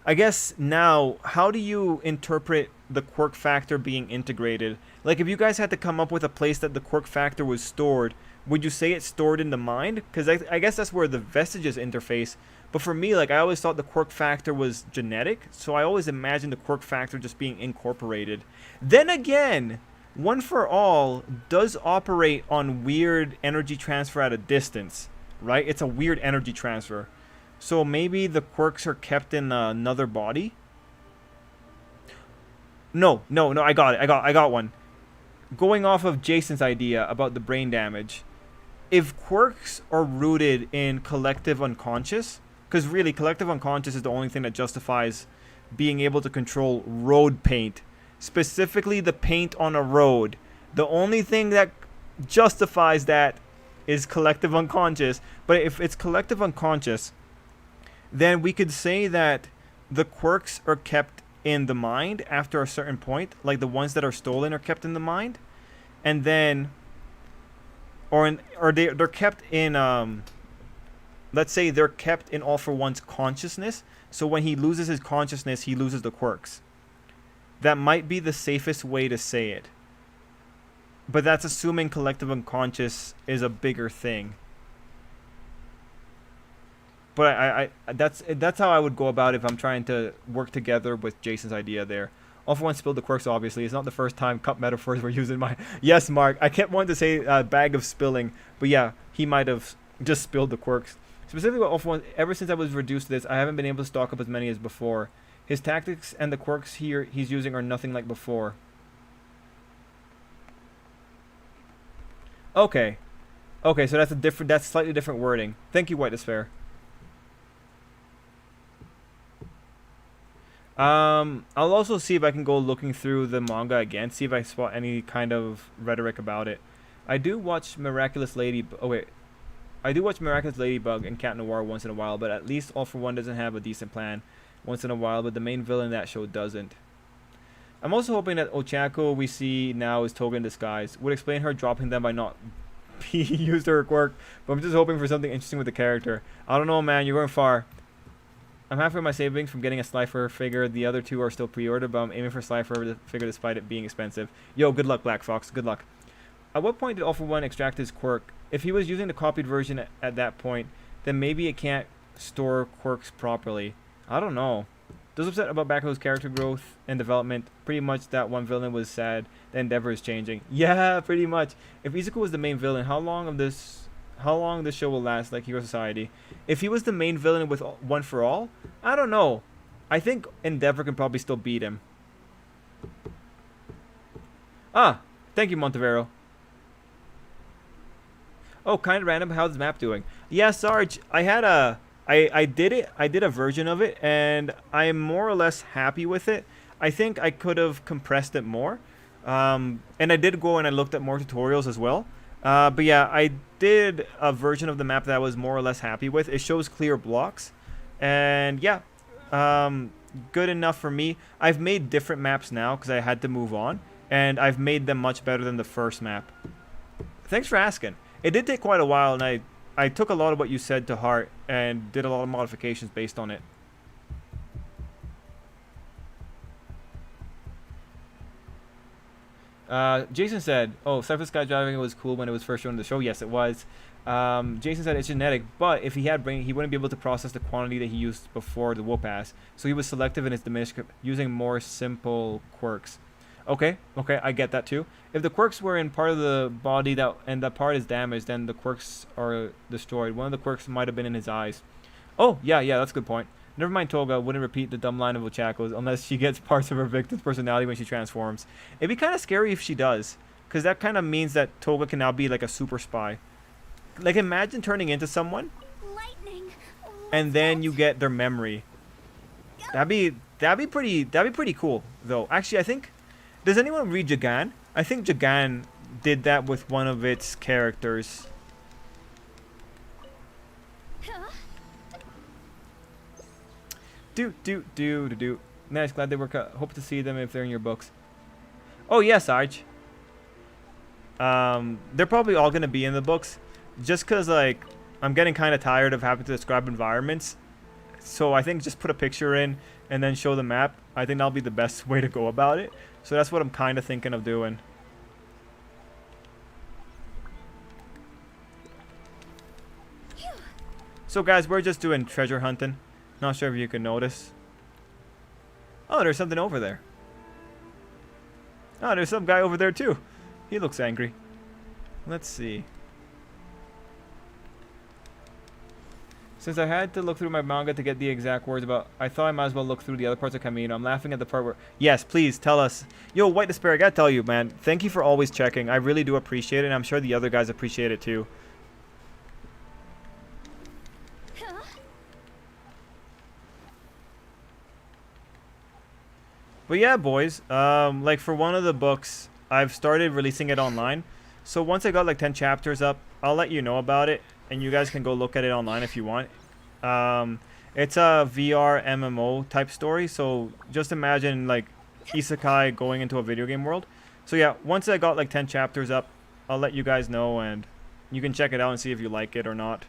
I guess now, how do you interpret the quirk factor being integrated? Like, if you guys had to come up with a place that the quirk factor was stored, would you say it's stored in the mind? Because I guess that's where the vestiges interface. But for me, like, I always thought the quirk factor was genetic, so I always imagined the quirk factor just being incorporated. Then again, One For All does operate on weird energy transfer at a distance, right? It's a weird energy transfer. So maybe the quirks are kept in another body? No, I got it. I got one. Going off of Jason's idea about the brain damage, if quirks are rooted in collective unconscious, because really collective unconscious is the only thing that justifies being able to control road paint, specifically the paint on a road. The only thing that justifies that is collective unconscious. But if it's collective unconscious, then we could say that the quirks are kept in the mind after a certain point, like the ones that are stolen are kept in the mind, and then they're kept in let's say they're kept in All For One's consciousness, so when he loses his consciousness he loses the quirks. That might be the safest way to say it, but that's assuming collective unconscious is a bigger thing. But that's how I would go about it if I'm trying to work together with Jason's idea there. All For One spilled the quirks, obviously. It's not the first time cup metaphors were used in my... Yes, Mark. I kept wanting to say bag of spilling. But yeah, he might have just spilled the quirks. Specifically with All For One, ever since I was reduced to this, I haven't been able to stock up as many as before. His tactics and the quirks he's using are nothing like before. Okay. Okay, so that's slightly different wording. Thank you, White Despair. I'll also see if I can go looking through the manga again, see if I spot any kind of rhetoric about it. I do watch Miraculous Ladybug and Cat Noir once in a while, but at least All For One doesn't have a decent plan once in a while, but the main villain in that show doesn't. I'm also hoping that Ochako we see now is Toga in disguise. Would explain her dropping them by not being used her quirk, but I'm just hoping for something interesting with the character. I don't know, man, you're going far. I'm halfway my savings from getting a Slifer figure. The other two are still pre-ordered, but I'm aiming for Slifer figure despite it being expensive. Yo, good luck, Black Fox. Good luck. At what point did All For One extract his quirk? If he was using the copied version at that point, then maybe it can't store quirks properly. I don't know. Those upset about Bakugo's character growth and development. Pretty much that one villain was sad. The Endeavor is changing. Yeah, pretty much. If Izuku was the main villain, how long this show will last, like Hero Society? If he was the main villain with One For All, I don't know. I think Endeavor can probably still beat him. Ah, thank you, Montevero. Oh, kind of random. How's the map doing? Yeah, Sarge, I did it. I did a version of it, and I am more or less happy with it. I think I could have compressed it more. And I did go and I looked at more tutorials as well. But yeah, I did a version of the map that I was more or less happy with. It shows clear blocks. And yeah, good enough for me. I've made different maps now because I had to move on. And I've made them much better than the first map. Thanks for asking. It did take quite a while, and I took a lot of what you said to heart and did a lot of modifications based on it. Jason said, oh, Cypher skydiving was cool when it was first shown in the show. Yes, it was. Jason said it's genetic, but if he had brain, he wouldn't be able to process the quantity that he used before the whoop-ass. So he was selective in his diminished using more simple quirks. Okay, I get that too. If the quirks were in part of the body and that part is damaged, then the quirks are destroyed. One of the quirks might have been in his eyes. Oh, yeah, that's a good point. Never mind, Toga wouldn't repeat the dumb line of Ochakos unless she gets parts of her victim's personality when she transforms. It'd be kind of scary if she does, because that kind of means that Toga can now be like a super spy. Like, imagine turning into someone, and then you get their memory. That'd be pretty cool, though. Actually, I think. Does anyone read Jagan? I think Jagan did that with one of its characters. Do. Nice, glad they work out. Hope to see them if they're in your books. Oh yes, Arch. They're probably all gonna be in the books, just cause like I'm getting kind of tired of having to describe environments. So I think just put a picture in and then show the map. I think that'll be the best way to go about it. So that's what I'm kind of thinking of doing. So guys, we're just doing treasure hunting. Not sure if you can notice. Oh, there's something over there. Oh, there's some guy over there too. He looks angry. Let's see. Since I had to look through my manga to get the exact words about, I thought I might as well look through the other parts of Camino. I'm laughing at the part where, yes, please tell us. Yo, White Despair, I gotta tell you, man. Thank you for always checking. I really do appreciate it, and I'm sure the other guys appreciate it too. But yeah, boys, like for one of the books, I've started releasing it online. So once I got like 10 chapters up, I'll let you know about it, and you guys can go look at it online if you want. It's a VR MMO type story, so just imagine like isekai going into a video game world. So yeah, once I got like 10 chapters up, I'll let you guys know, and you can check it out and see if you like it or not.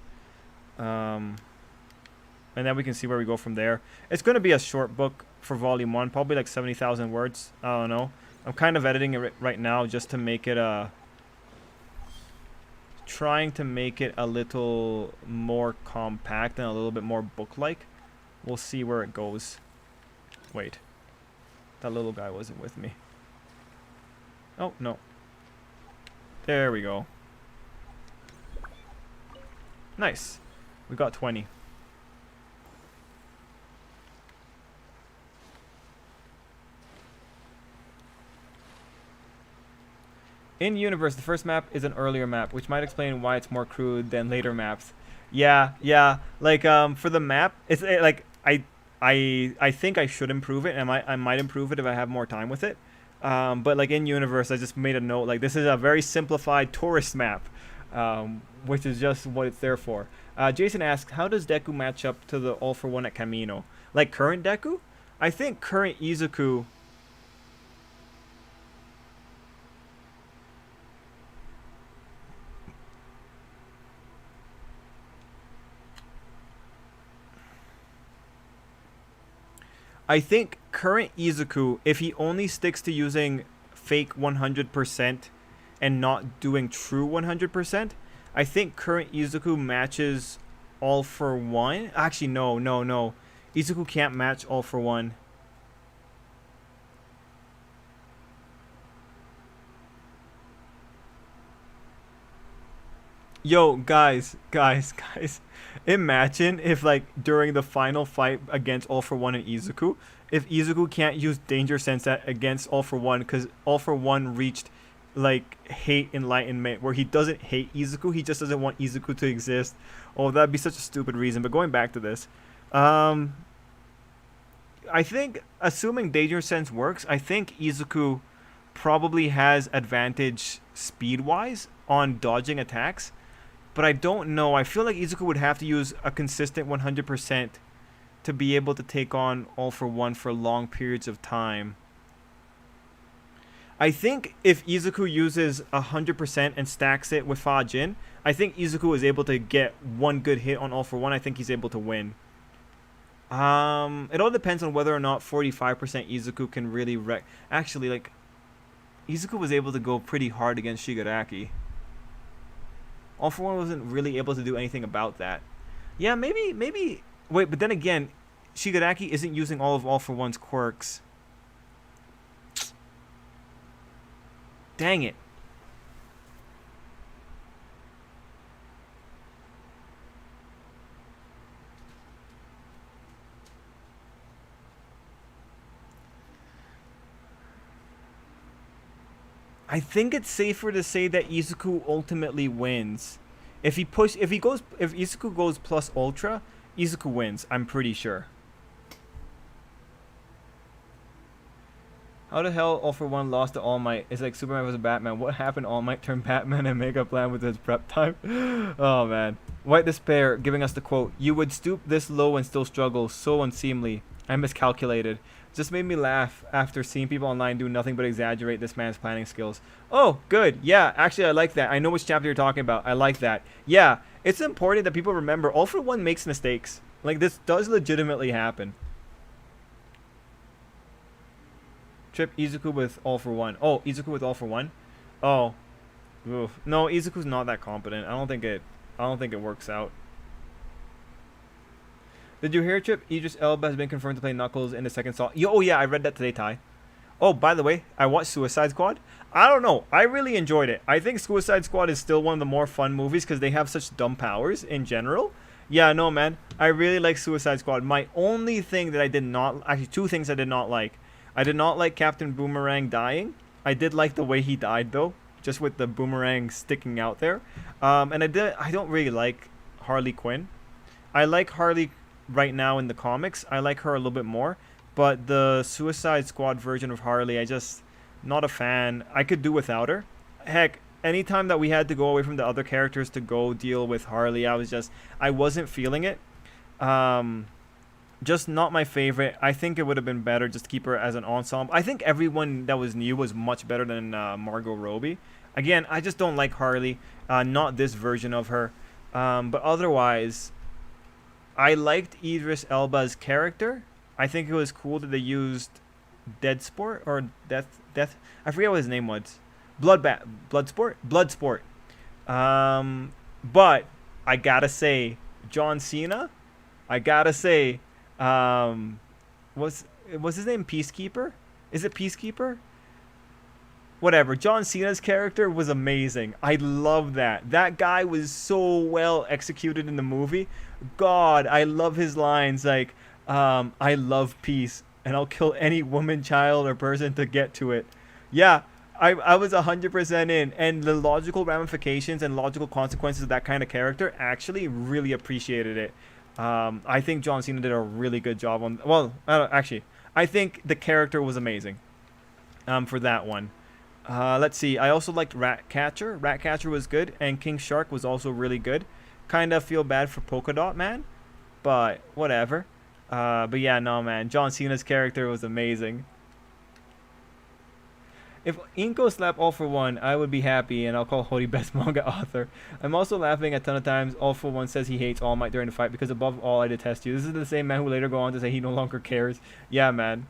And then we can see where we go from there. It's going to be a short book for volume 1, probably like 70,000 words. I don't know. I'm kind of editing it right now just to make it trying to make it a little more compact and a little bit more book-like. We'll see where it goes. Wait. That little guy wasn't with me. Oh, no. There we go. Nice. We got 20. In universe, the first map is an earlier map, which might explain why it's more crude than later maps. Yeah. Like for the map, it's like I think I should improve it, and I might improve it if I have more time with it. But like in universe, I just made a note like this is a very simplified tourist map, which is just what it's there for. Jason asks, how does Deku match up to the All for One at Camino? Like current Deku? I think current Izuku. I think current Izuku, if he only sticks to using fake 100% and not doing true 100%, I think current Izuku matches All for One. Actually, no. Izuku can't match All for One. Yo, guys. Imagine if, like, during the final fight against All For One and Izuku, if Izuku can't use Danger Sense against All For One because All For One reached, like, hate enlightenment where he doesn't hate Izuku, he just doesn't want Izuku to exist. Oh, that'd be such a stupid reason. But going back to this, um, I think, assuming Danger Sense works, I think Izuku probably has advantage speed-wise on dodging attacks. But I don't know. I feel like Izuku would have to use a consistent 100% to be able to take on All For One for long periods of time. I think if Izuku uses 100% and stacks it with Fajin, I think Izuku is able to get one good hit on All For One. I think he's able to win. It all depends on whether or not 45% Izuku can really wreck. Actually, like, Izuku was able to go pretty hard against Shigaraki. All For One wasn't really able to do anything about that. Yeah, maybe. Wait, but then again, Shigaraki isn't using All For One's quirks. Dang it. I think it's safer to say that Izuku ultimately wins. If Izuku goes plus Ultra, Izuku wins. I'm pretty sure. How the hell All For One lost to All Might? It's like Superman was a Batman. What happened? All Might turned Batman and make a plan with his prep time. Oh man. White Despair giving us the quote: "You would stoop this low and still struggle. So unseemly. I miscalculated." Just made me laugh after seeing people online do nothing but exaggerate this man's planning skills. Oh, good. Yeah, actually, I like that. I know which chapter you're talking about. I like that. Yeah, it's important that people remember All For One makes mistakes. Like, this does legitimately happen. Trip Izuku with All For One. Oh, Izuku with All For One? Oh. Oof. No, Izuku's not that competent. I don't think it works out. Did you hear, Trip? Idris Elba has been confirmed to play Knuckles in the second Saw. Oh yeah, I read that today, Ty. Oh, by the way, I watched Suicide Squad. I don't know. I really enjoyed it. I think Suicide Squad is still one of the more fun movies because they have such dumb powers in general. Yeah, no, man. I really like Suicide Squad. My only thing that I did not... Actually, two things I did not like. I did not like Captain Boomerang dying. I did like the way he died, though. Just with the boomerang sticking out there. And I don't really like Harley Quinn. I like Harley right now in the comics. I like her a little bit more, but the Suicide Squad version of Harley, I just not a fan. I could do without her. Heck, anytime that we had to go away from the other characters to go deal with Harley, I wasn't feeling it. Just not my favorite. I think it would have been better just to keep her as an ensemble. I think everyone that was new was much better than Margot Robbie. Again, I just don't like Harley, not this version of her. But otherwise, I liked Idris Elba's character. I think it was cool that they used Deadsport or Death. I forget what his name was. Bloodsport. But I gotta say, John Cena. Was his name Peacekeeper? Is it Peacekeeper? Whatever. John Cena's character was amazing. I love that. That guy was so well executed in the movie. God, I love his lines like, I love peace, and I'll kill any woman, child, or person to get to it. Yeah, I was 100% in, and the logical ramifications and logical consequences of that kind of character actually really appreciated it. I think John Cena did a really good job on... Well, actually, I think the character was amazing for that one. Let's see. I also liked Ratcatcher. Ratcatcher was good, and King Shark was also really good. Kind of feel bad for Polka Dot Man, but whatever. But yeah, no, man. John Cena's character was amazing. If Inko slapped All For One, I would be happy, and I'll call Hody best manga author. I'm also laughing a ton of times All For One says he hates All Might during the fight because above all, I detest you. This is the same man who later go on to say he no longer cares. Yeah, man.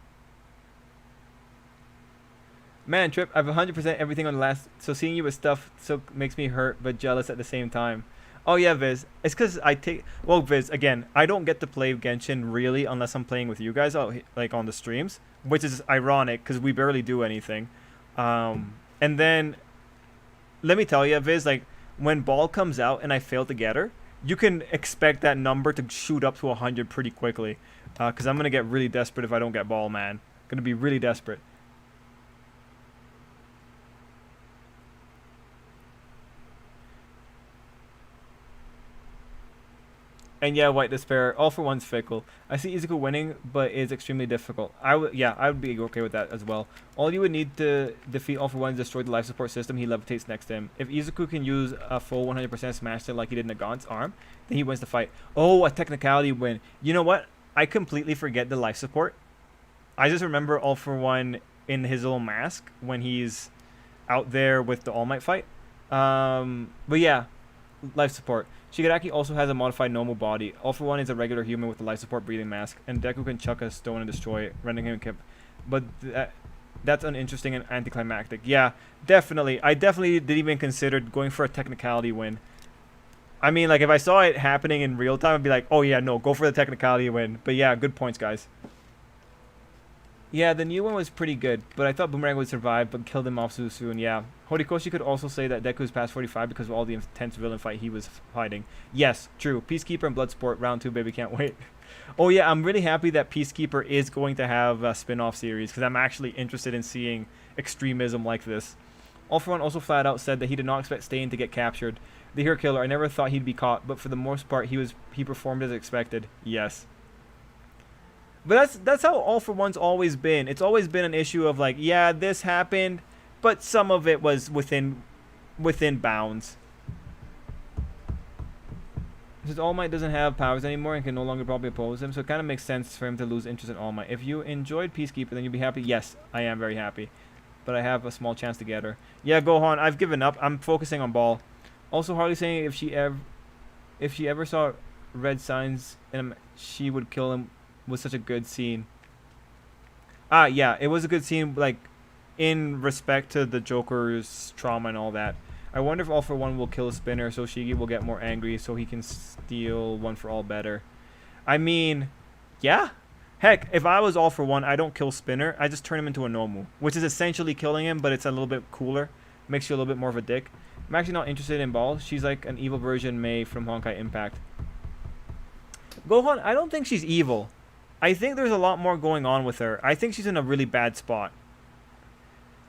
Man, Trip, I've 100% everything on the last, so seeing you with stuff so makes me hurt but jealous at the same time. Oh yeah, Viz. It's because well, Viz, again, I don't get to play Genshin really unless I'm playing with you guys, like on the streams, which is ironic because we barely do anything. And then, let me tell you, Viz, like, when Ball comes out and I fail to get her, you can expect that number to shoot up to 100 pretty quickly. Because I'm going to get really desperate if I don't get Ball, man. Going to be really desperate. And yeah, White Despair, all for one's fickle. I see Izuku winning, but it's extremely difficult. I would be okay with that as well. All you would need to defeat All for One is destroy the life support system he levitates next to him. If Izuku can use a full 100% smash hit like he did Nagant's arm, then he wins the fight. Oh, a technicality win. You know what? I completely forget the life support. I just remember All for One in his little mask when he's out there with the All Might fight. But yeah, life support. Shigaraki also has a modified normal body. All for One is a regular human with a life support breathing mask, and Deku can chuck a stone and destroy it, rendering him kept. But that's uninteresting and anticlimactic. Yeah, definitely. I definitely didn't even consider going for a technicality win. I mean, like, if I saw it happening in real time, I'd be like, oh yeah, no, go for the technicality win. But yeah, good points, guys. Yeah, the new one was pretty good, but I thought Boomerang would survive, but killed him off so soon, yeah. Horikoshi could also say that Deku's past 45 because of all the intense villain fight he was fighting. Yes, true. Peacekeeper and Bloodsport, round 2, baby, can't wait. Oh yeah, I'm really happy that Peacekeeper is going to have a spin-off series, because I'm actually interested in seeing extremism like this. All for One also flat out said that he did not expect Stain to get captured. The hero killer, I never thought he'd be caught, but for the most part, he performed as expected. Yes. But that's how All for One's always been. It's always been an issue of like, yeah, this happened, but some of it was within bounds. Since All Might doesn't have powers anymore and can no longer probably oppose him, so it kind of makes sense for him to lose interest in All Might. If you enjoyed Peacekeeper, then you'll be happy. Yes, I am very happy, but I have a small chance to get her. Yeah, Gohan, I've given up. I'm focusing on Ball. Also, Harley saying if she ever saw red signs in him, she would kill him. Was such a good scene. Yeah, it was a good scene, like, in respect to the Joker's trauma and all that. I wonder if All for One will kill Spinner so Shigi will get more angry so he can steal One for All better. I mean, yeah. Heck, if I was All for One, I don't kill Spinner. I just turn him into a Nomu, which is essentially killing him, but it's a little bit cooler. Makes you a little bit more of a dick. I'm actually not interested in Ball. She's like an evil version Mei from Honkai Impact. Gohan, I don't think she's evil. I think there's a lot more going on with her. I think she's in a really bad spot.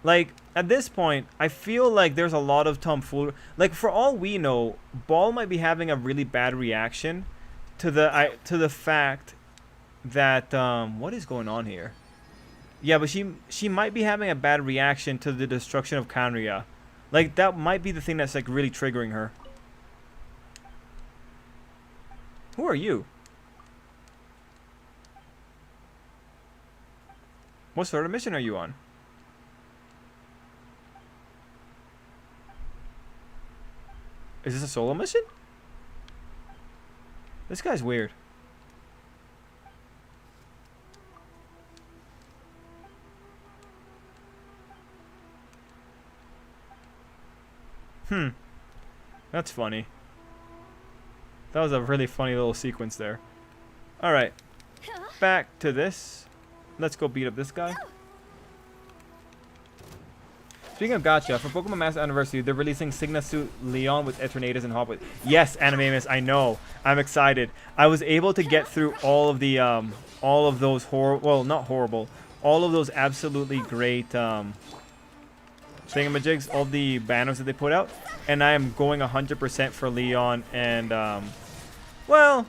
Like, at this point, I feel like there's a lot of tomfoolery. Like, for all we know, Ball might be having a really bad reaction to the fact that what is going on here? Yeah, but she might be having a bad reaction to the destruction of Kanria. Like, that might be the thing that's like really triggering her. Who are you? What sort of mission are you on? Is this a solo mission? This guy's weird. That's funny. That was a really funny little sequence there. Alright. Back to this. Let's go beat up this guy. Speaking of gacha, for Pokemon Master Anniversary, they're releasing Signa Suit Leon with Eternatus and Hop with. Yes, Animamus, I know. I'm excited. I was able to get through all of the all of those well, not horrible. All of those absolutely great thingamajigs, all the banners that they put out, and I am going 100% for Leon and well,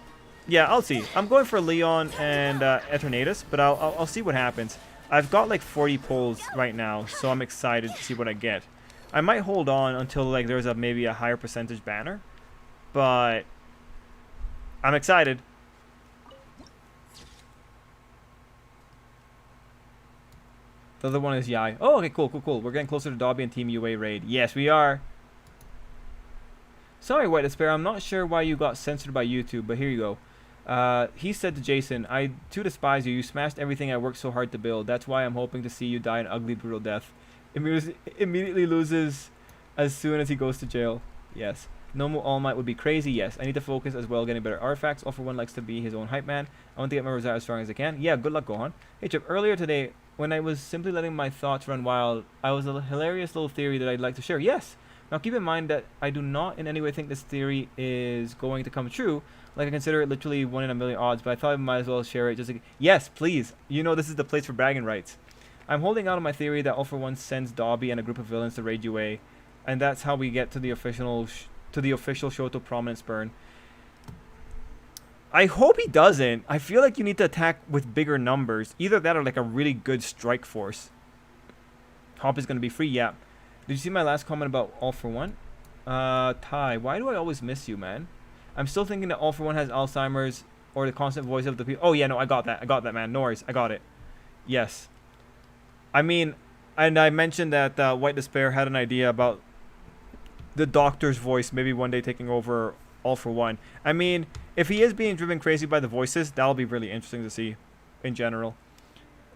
yeah, I'll see. I'm going for Leon and Eternatus, but I'll see what happens. I've got like 40 pulls right now, so I'm excited to see what I get. I might hold on until like there's maybe a higher percentage banner, but I'm excited. The other one is Yai. Oh, okay, cool. We're getting closer to Dobby and Team UA raid. Yes, we are. Sorry, White Despair. I'm not sure why you got censored by YouTube, but here you go. He said to Jason, I too despise you. You smashed everything I worked so hard to build. That's why I'm hoping to see you die an ugly, brutal death. Immediately loses as soon as he goes to jail. Yes. Normal All Might would be crazy. Yes. I need to focus as well, getting better artifacts. All for One likes to be his own hype man. I want to get my Rosetta as strong as I can. Yeah, good luck, Gohan. Hey, Chip. Earlier today, when I was simply letting my thoughts run wild, I was a hilarious little theory that I'd like to share. Yes. Now keep in mind that I do not in any way think this theory is going to come true. Like, I consider it literally 1 in a million odds, but I thought I might as well share it just like, yes, please. You know this is the place for bragging rights. I'm holding out on my theory that All For One sends Dobby and a group of villains to raid UA, and that's how we get to the official Shoto prominence burn. I hope he doesn't. I feel like you need to attack with bigger numbers. Either that or like a really good strike force. Hop is going to be free, yeah. Did you see my last comment about All For One? Ty, why do I always miss you, man? I'm still thinking that All For One has Alzheimer's or the constant voice of the people. Oh, yeah, no, I got that, man. No worries, I got it. Yes. I mean, and I mentioned that White Despair had an idea about the Doctor's voice maybe one day taking over All For One. I mean, if he is being driven crazy by the voices, that'll be really interesting to see in general.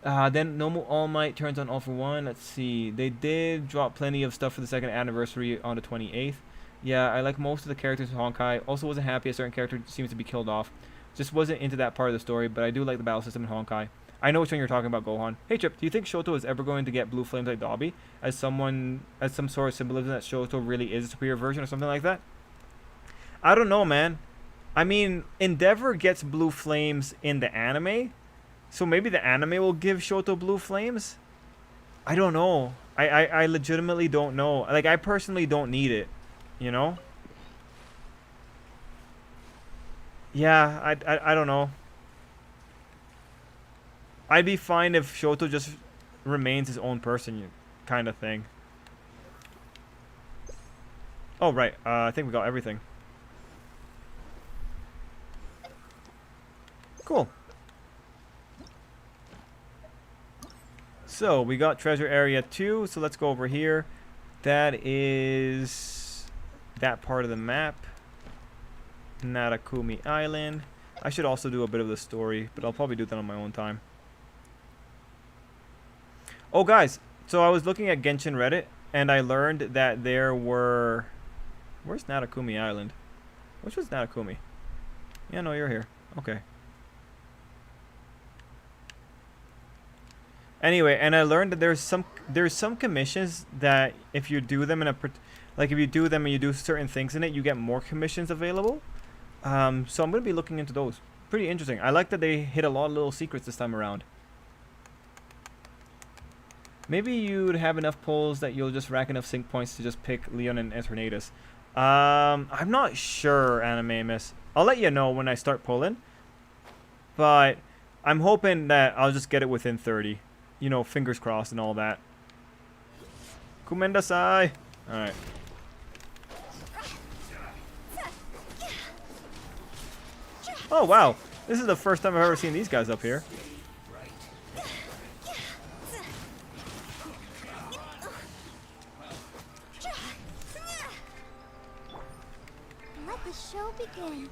Then Nomu All Might turns on All For One. Let's see. They did drop plenty of stuff for the 2nd anniversary on the 28th. Yeah, I like most of the characters in Honkai. Also wasn't happy a certain character seems to be killed off. Just wasn't into that part of the story, but I do like the battle system in Honkai. I know which one you're talking about, Gohan. Hey Trip, do you think Shoto is ever going to get blue flames like Dobby? As some sort of symbolism that Shoto really is a superior version or something like that? I don't know, man. I mean, Endeavor gets blue flames in the anime, so maybe the anime will give Shoto blue flames? I don't know. I legitimately don't know. Like, I personally don't need it, you know? Yeah, I don't know. I'd be fine if Shoto just remains his own person, kind of thing. Oh, right. I think we got everything. Cool. So, we got treasure area 2, so let's go over here. That is that part of the map. Narakumi Island. I should also do a bit of the story, but I'll probably do that on my own time. Oh, guys, so I was looking at Genshin Reddit, and I learned that there were... Where's Narakumi Island? Which was Narakumi? Yeah, no, you're here. Okay. Anyway, and I learned that there's some commissions that if you do them in a... Like, if you do them and you do certain things in it, you get more commissions available. So I'm going to be looking into those. Pretty interesting. I like that they hit a lot of little secrets this time around. Maybe you'd have enough pulls that you'll just rack enough sync points to just pick Leon and Eternatus. I'm not sure, Anime Miss. I'll let you know when I start pulling. But I'm hoping that I'll just get it within 30. You know, fingers crossed and all that. Kumendasai! Alright. Oh, wow. This is the first time I've ever seen these guys up here. Begin.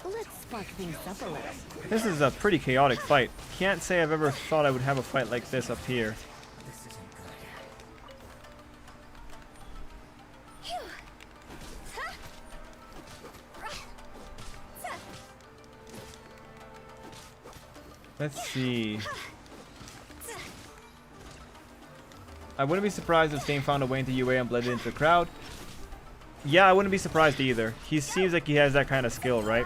Let's spark things up a little. This is a pretty chaotic fight. Can't say I've ever thought I would have a fight like this up here. Let's see. I wouldn't be surprised if Stain found a way into UA and blended into the crowd. Yeah, I wouldn't be surprised either. He seems like he has that kind of skill, right?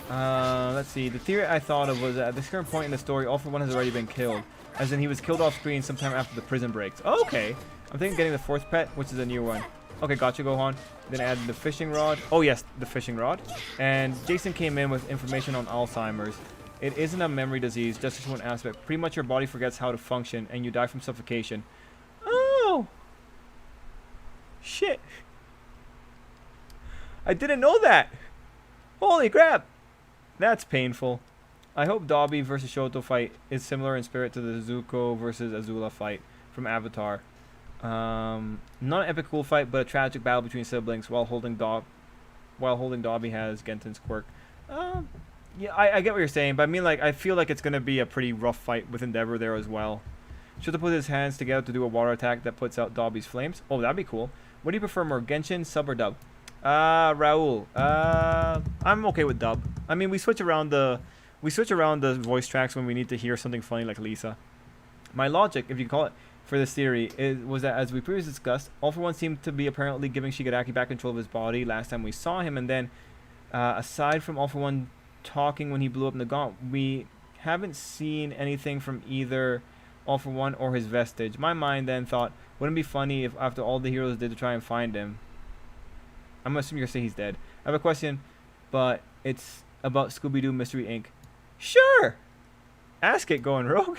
Let's see. The theory I thought of was that at this current point in the story, All For One has already been killed. As in, he was killed off screen sometime after the prison breaks. Oh, okay. I'm thinking getting the 4th pet, which is a new one. Okay, gotcha, Gohan. Then add the fishing rod. Oh, yes, the fishing rod. And Jason came in with information on Alzheimer's. It isn't a memory disease, just one aspect. Pretty much your body forgets how to function, and you die from suffocation. Oh! Shit. I didn't know that. Holy crap. That's painful. I hope Dobby versus Shoto fight is similar in spirit to the Zuko versus Azula fight from Avatar. Not an epic cool fight, but a tragic battle between siblings while holding Dobby has Genten's quirk. Yeah, I get what you're saying, but I mean, like, I feel like it's going to be a pretty rough fight with Endeavor there as well. Shoto put his hands together to do a water attack that puts out Dobby's flames. Oh, that'd be cool. What do you prefer more, Genshin, sub, or dub? Raul. I'm okay with dub. I mean, we switch around the voice tracks when we need to hear something funny like Lisa. My logic, if you call it, for this theory was that, as we previously discussed, All For One seemed to be apparently giving Shigaraki back control of his body last time we saw him, and then aside from All For One talking when he blew up in the gaunt, we haven't seen anything from either All For One or his vestige. My mind then thought, wouldn't it be funny if after all the heroes did to try and find him? I'm assuming you're gonna say he's dead. I have a question, but it's about Scooby-Doo Mystery Inc. Sure! Ask it, Going Rogue.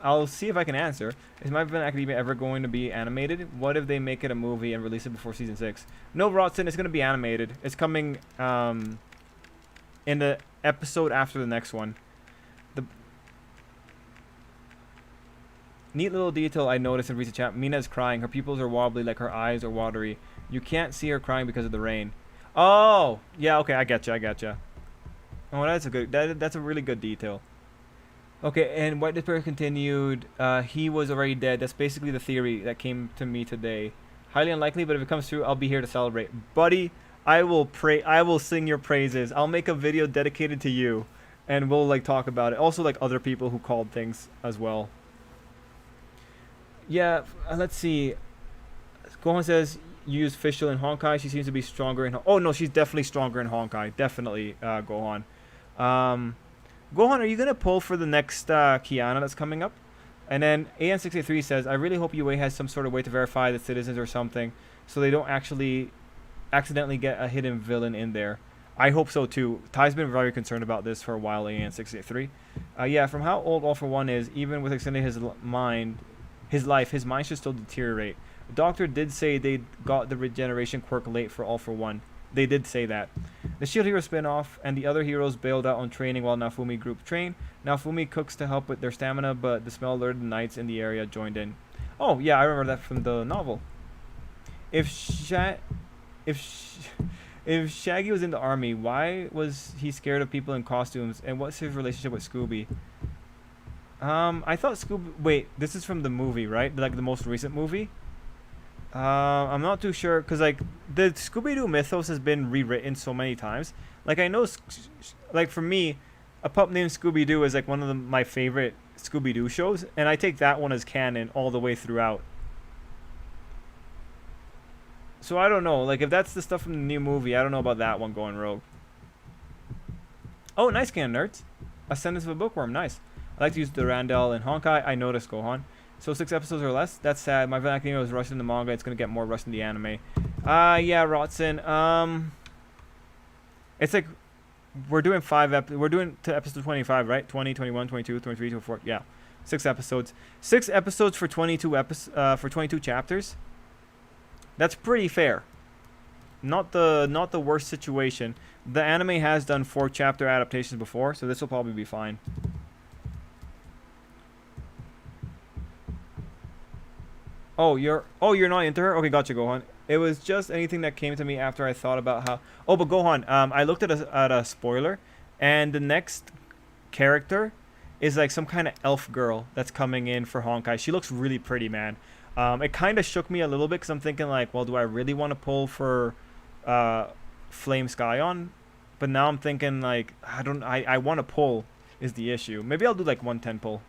I'll see if I can answer. Is My Villain Academia ever going to be animated? What if they make it a movie and release it before season 6? No, Rodson, it's going to be animated. It's coming in the episode after the next one. The neat little detail I noticed in recent chat, Mina's crying. Her pupils are wobbly like her eyes are watery. You can't see her crying because of the rain. Oh, yeah, okay, I getcha. Oh, that's a good, that's a really good detail. Okay, and White Despair continued, he was already dead. That's basically the theory that came to me today. Highly unlikely, but if it comes true, I'll be here to celebrate. Buddy, I will sing your praises. I'll make a video dedicated to you, and we'll, like, talk about it. Also, like, other people who called things as well. Yeah, let's see. Gohan says, you use Fischl in Honkai. She seems to be stronger in... Oh, no, she's definitely stronger in Honkai. Definitely, Gohan. Gohan, are you going to pull for the next Kiana that's coming up? And then AN683 says, I really hope UA has some sort of way to verify the citizens or something so they don't actually accidentally get a hidden villain in there. I hope so too. Ty's been very concerned about this for a while, AN683. Yeah, from how old All For One is, even with extending his life, his mind should still deteriorate. The doctor did say they got the regeneration quirk late for All For One. They did say that. The Shield Hero spin-off and the other heroes bailed out on training while Naofumi group trained. Naofumi cooks to help with their stamina, but the smell alerted the knights in the area joined in. Oh, yeah, I remember that from the novel. If Shaggy was in the army, why was he scared of people in costumes? And what's his relationship with Scooby? I thought Scooby... Wait, this is from the movie, right? Like the most recent movie? I'm not too sure, because like the Scooby-Doo mythos has been rewritten so many times. Like I know, like for me, A Pup Named Scooby-Doo is like one of my favorite Scooby-Doo shows, and I take that one as canon all the way throughout. So I don't know, like if that's the stuff from the new movie, I don't know about that one going rogue. Oh, nice canon, nerds. Ascendance of a Bookworm, nice. I like to use the Randall and Honkai. I noticed, Gohan. So 6 episodes or less? That's sad. My Villain Academia was rushed in the manga. It's going to get more rushed in the anime. Yeah, Rotson. It's like we're doing we're doing to episode 25, right? 20, 21, 22, 23, 24. Yeah. 6 episodes. 6 episodes for 22 chapters. That's pretty fair. Not the worst situation. The anime has done 4 chapter adaptations before, so this will probably be fine. Oh, you're not into her? Okay, gotcha, Gohan. It was just anything that came to me after I thought about how... Oh, but Gohan, I looked at a spoiler, and the next character is like some kind of elf girl that's coming in for Honkai. She looks really pretty, man. It kind of shook me a little bit because I'm thinking like, well, do I really want to pull for Flame Skyon? But now I'm thinking like, I want to pull is the issue. Maybe I'll do like 110 pull.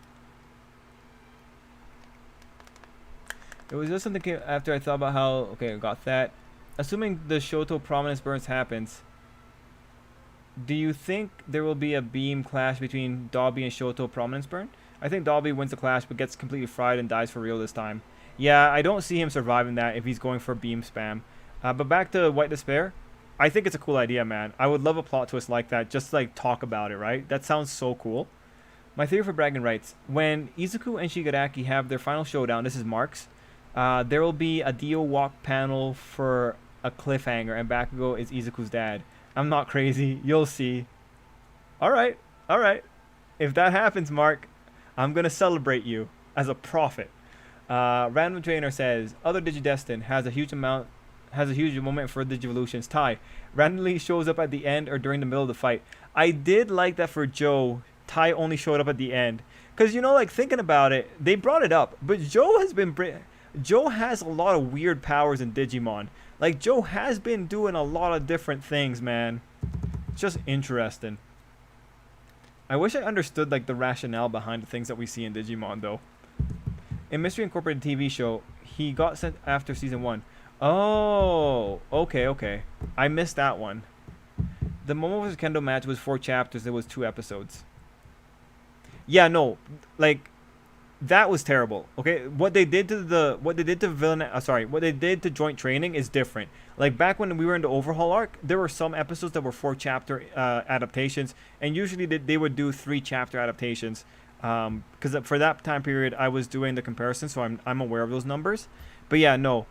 It was just something after I thought about how... Okay, I got that. Assuming the Shoto Prominence Burns happens, do you think there will be a beam clash between Dobby and Shoto Prominence Burn? I think Dobby wins the clash but gets completely fried and dies for real this time. Yeah, I don't see him surviving that if he's going for beam spam. But back to White Despair. I think it's a cool idea, man. I would love a plot twist like that. Just like talk about it, right? That sounds so cool. My theory for bragging rights. When Izuku and Shigaraki have their final showdown, this is Mark's. There will be a Dio walk panel for a cliffhanger, and Bakugo is Izuku's dad. I'm not crazy. You'll see. Alright. If that happens, Mark, I'm going to celebrate you as a prophet. Random Trainer says, other Digidestin has a huge moment for Digivolutions. Tai randomly shows up at the end or during the middle of the fight. I did like that for Joe. Tai only showed up at the end. Because, you know, like, thinking about it, they brought it up. But Joe has a lot of weird powers in Digimon. Like, Joe has been doing a lot of different things, man. It's just interesting. I wish I understood, like, the rationale behind the things that we see in Digimon, though. In Mystery Incorporated TV show, he got sent after season 1. Oh, okay, okay. I missed that one. The Momo vs. Kendo match was 4 chapters. It was 2 episodes. Yeah, no, like that was terrible. Okay, what they did to what they did to joint training is different. Like back when we were in the overhaul arc, there were some episodes that were 4 chapter adaptations, and usually they would do 3 chapter adaptations. Because for that time period, I was doing the comparison, so I'm aware of those numbers. But yeah, no.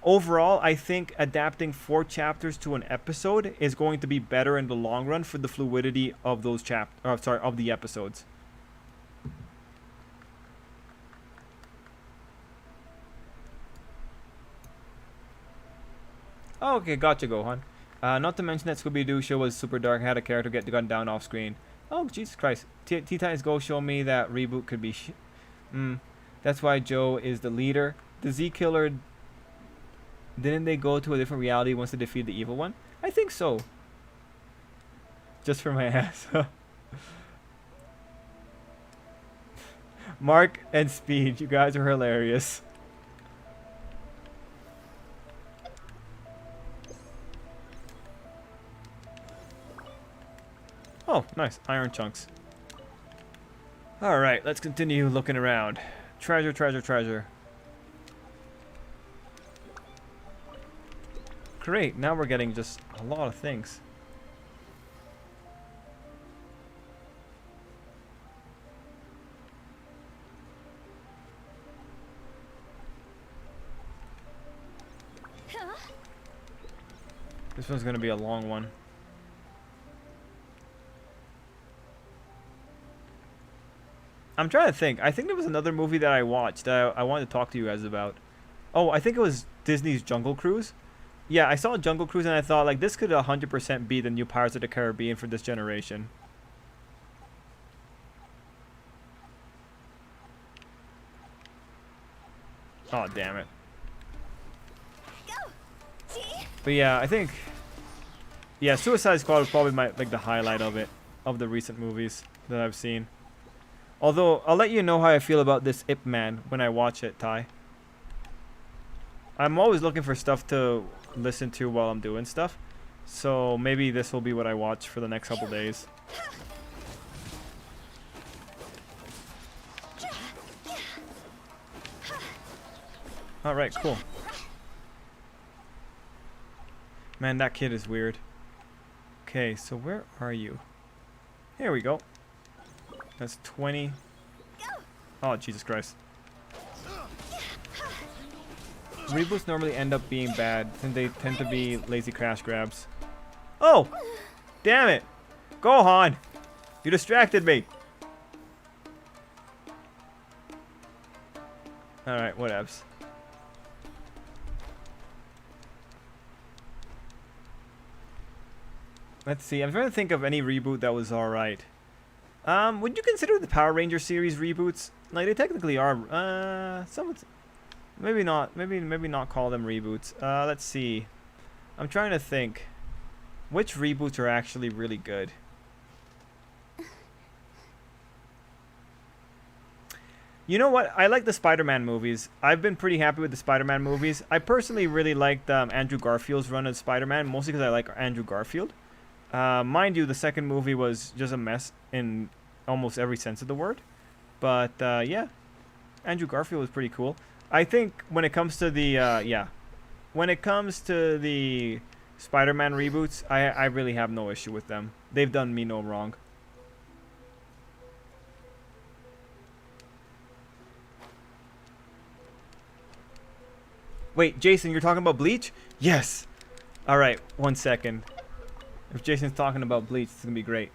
Overall, I think adapting 4 chapters to an episode is going to be better in the long run for the fluidity of those of the episodes. Oh, okay, gotcha, Gohan. Not to mention that Scooby-Doo show was super dark, had a character get gunned down off screen. Oh, Jesus Christ. T-Titans Go show me that reboot could be that's why Joe is the leader. The Z-Killer, didn't they go to a different reality once they defeat the evil one? I think so. Just for my ass. Mark and Speed, you guys are hilarious. Oh, nice. Iron chunks. Alright, let's continue looking around. Treasure, treasure, treasure. Great, now we're getting just a lot of things. This one's gonna be a long one. I'm trying to think. I think there was another movie that I watched that I wanted to talk to you guys about. Oh, I think it was Disney's Jungle Cruise. Yeah, I saw Jungle Cruise and I thought, like, this could 100% be the new Pirates of the Caribbean for this generation. Oh, damn it. But yeah, I think... Yeah, Suicide Squad was probably the highlight of it. Of the recent movies that I've seen. Although, I'll let you know how I feel about this Ip Man when I watch it, Ty. I'm always looking for stuff to listen to while I'm doing stuff. So maybe this will be what I watch for the next couple days. Alright, cool. Man, that kid is weird. Okay, so where are you? Here we go. That's 20. Oh, Jesus Christ. Reboots normally end up being bad since they tend to be lazy crash grabs. Oh! Damn it! Gohan! You distracted me! Alright, whatevs. Let's see, I'm trying to think of any reboot that was alright. Would you consider the Power Ranger series reboots? Like, they technically are, maybe not, maybe not call them reboots. Let's see. I'm trying to think. Which reboots are actually really good? You know what? I like the Spider-Man movies. I've been pretty happy with the Spider-Man movies. I personally really liked Andrew Garfield's run as Spider-Man, mostly because I like Andrew Garfield. Mind you, the second movie was just a mess in almost every sense of the word. But, yeah. Andrew Garfield was pretty cool. I think when it comes to the, when it comes to the Spider-Man reboots, I really have no issue with them. They've done me no wrong. Wait, Jason, you're talking about Bleach? Yes! Alright, 1 second. If Jason's talking about Bleach, it's gonna be great.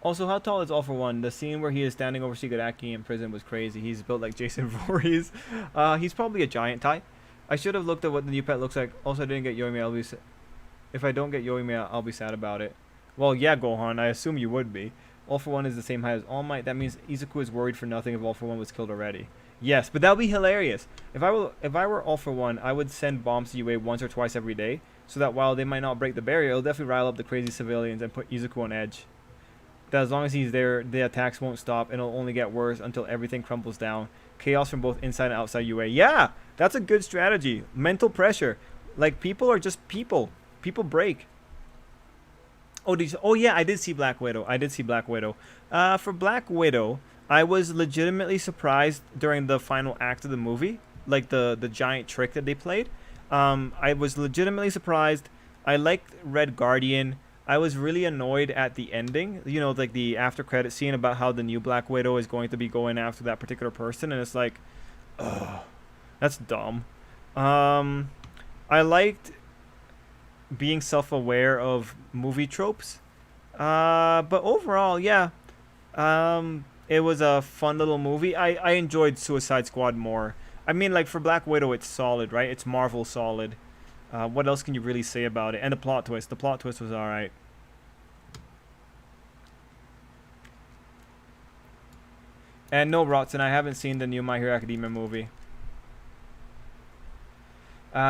Also, how tall is All For One? The scene where he is standing over Shigaraki in prison was crazy. He's built like Jason Voorhees. He's probably a giant type. I should have looked at what the new pet looks like. Also, I didn't get Yoimi. If I don't get Yoimi, I'll be sad about it. Well, yeah, Gohan. I assume you would be. All For One is the same height as All Might. That means Izuku is worried for nothing if All For One was killed already. Yes, but that would be hilarious. If I were All For One, I would send bombs to UA once or twice every day, so that while they might not break the barrier, it'll definitely rile up the crazy civilians and put Izuku on edge. that as long as he's there, the attacks won't stop, and it'll only get worse until everything crumbles down. Chaos from both inside and outside UA. Yeah, that's a good strategy. Mental pressure. Like, people are just people. People break. Oh, oh yeah, I did see Black Widow. For Black Widow, I was legitimately surprised during the final act of the movie, like the giant trick that they played. I was legitimately surprised. I liked Red Guardian. I was really annoyed at the ending, you know, like the after credit scene about how the new Black Widow is going to be going after that particular person, and it's like, ugh, that's dumb. I liked being self-aware of movie tropes, but overall, yeah, it was a fun little movie. I enjoyed Suicide Squad more. I mean, like, for Black Widow, it's solid, right? It's Marvel solid. What else can you really say about it? And the plot twist. The plot twist was alright. And no, Rotson, I haven't seen the new My Hero Academia movie.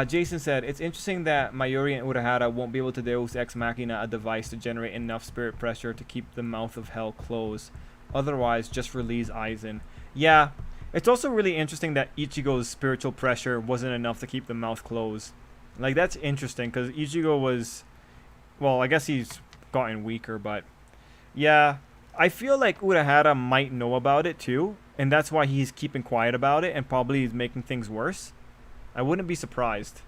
Jason said, it's interesting that Mayuri and Urahara won't be able to Deus Ex Machina a device to generate enough spirit pressure to keep the mouth of hell closed. Otherwise, just release Aizen. Yeah, it's also really interesting that Ichigo's spiritual pressure wasn't enough to keep the mouth closed. Like, that's interesting, because Ichigo was... Well, I guess he's gotten weaker, but... Yeah, I feel like Urahara might know about it, too. And that's why he's keeping quiet about it, and probably is making things worse. I wouldn't be surprised.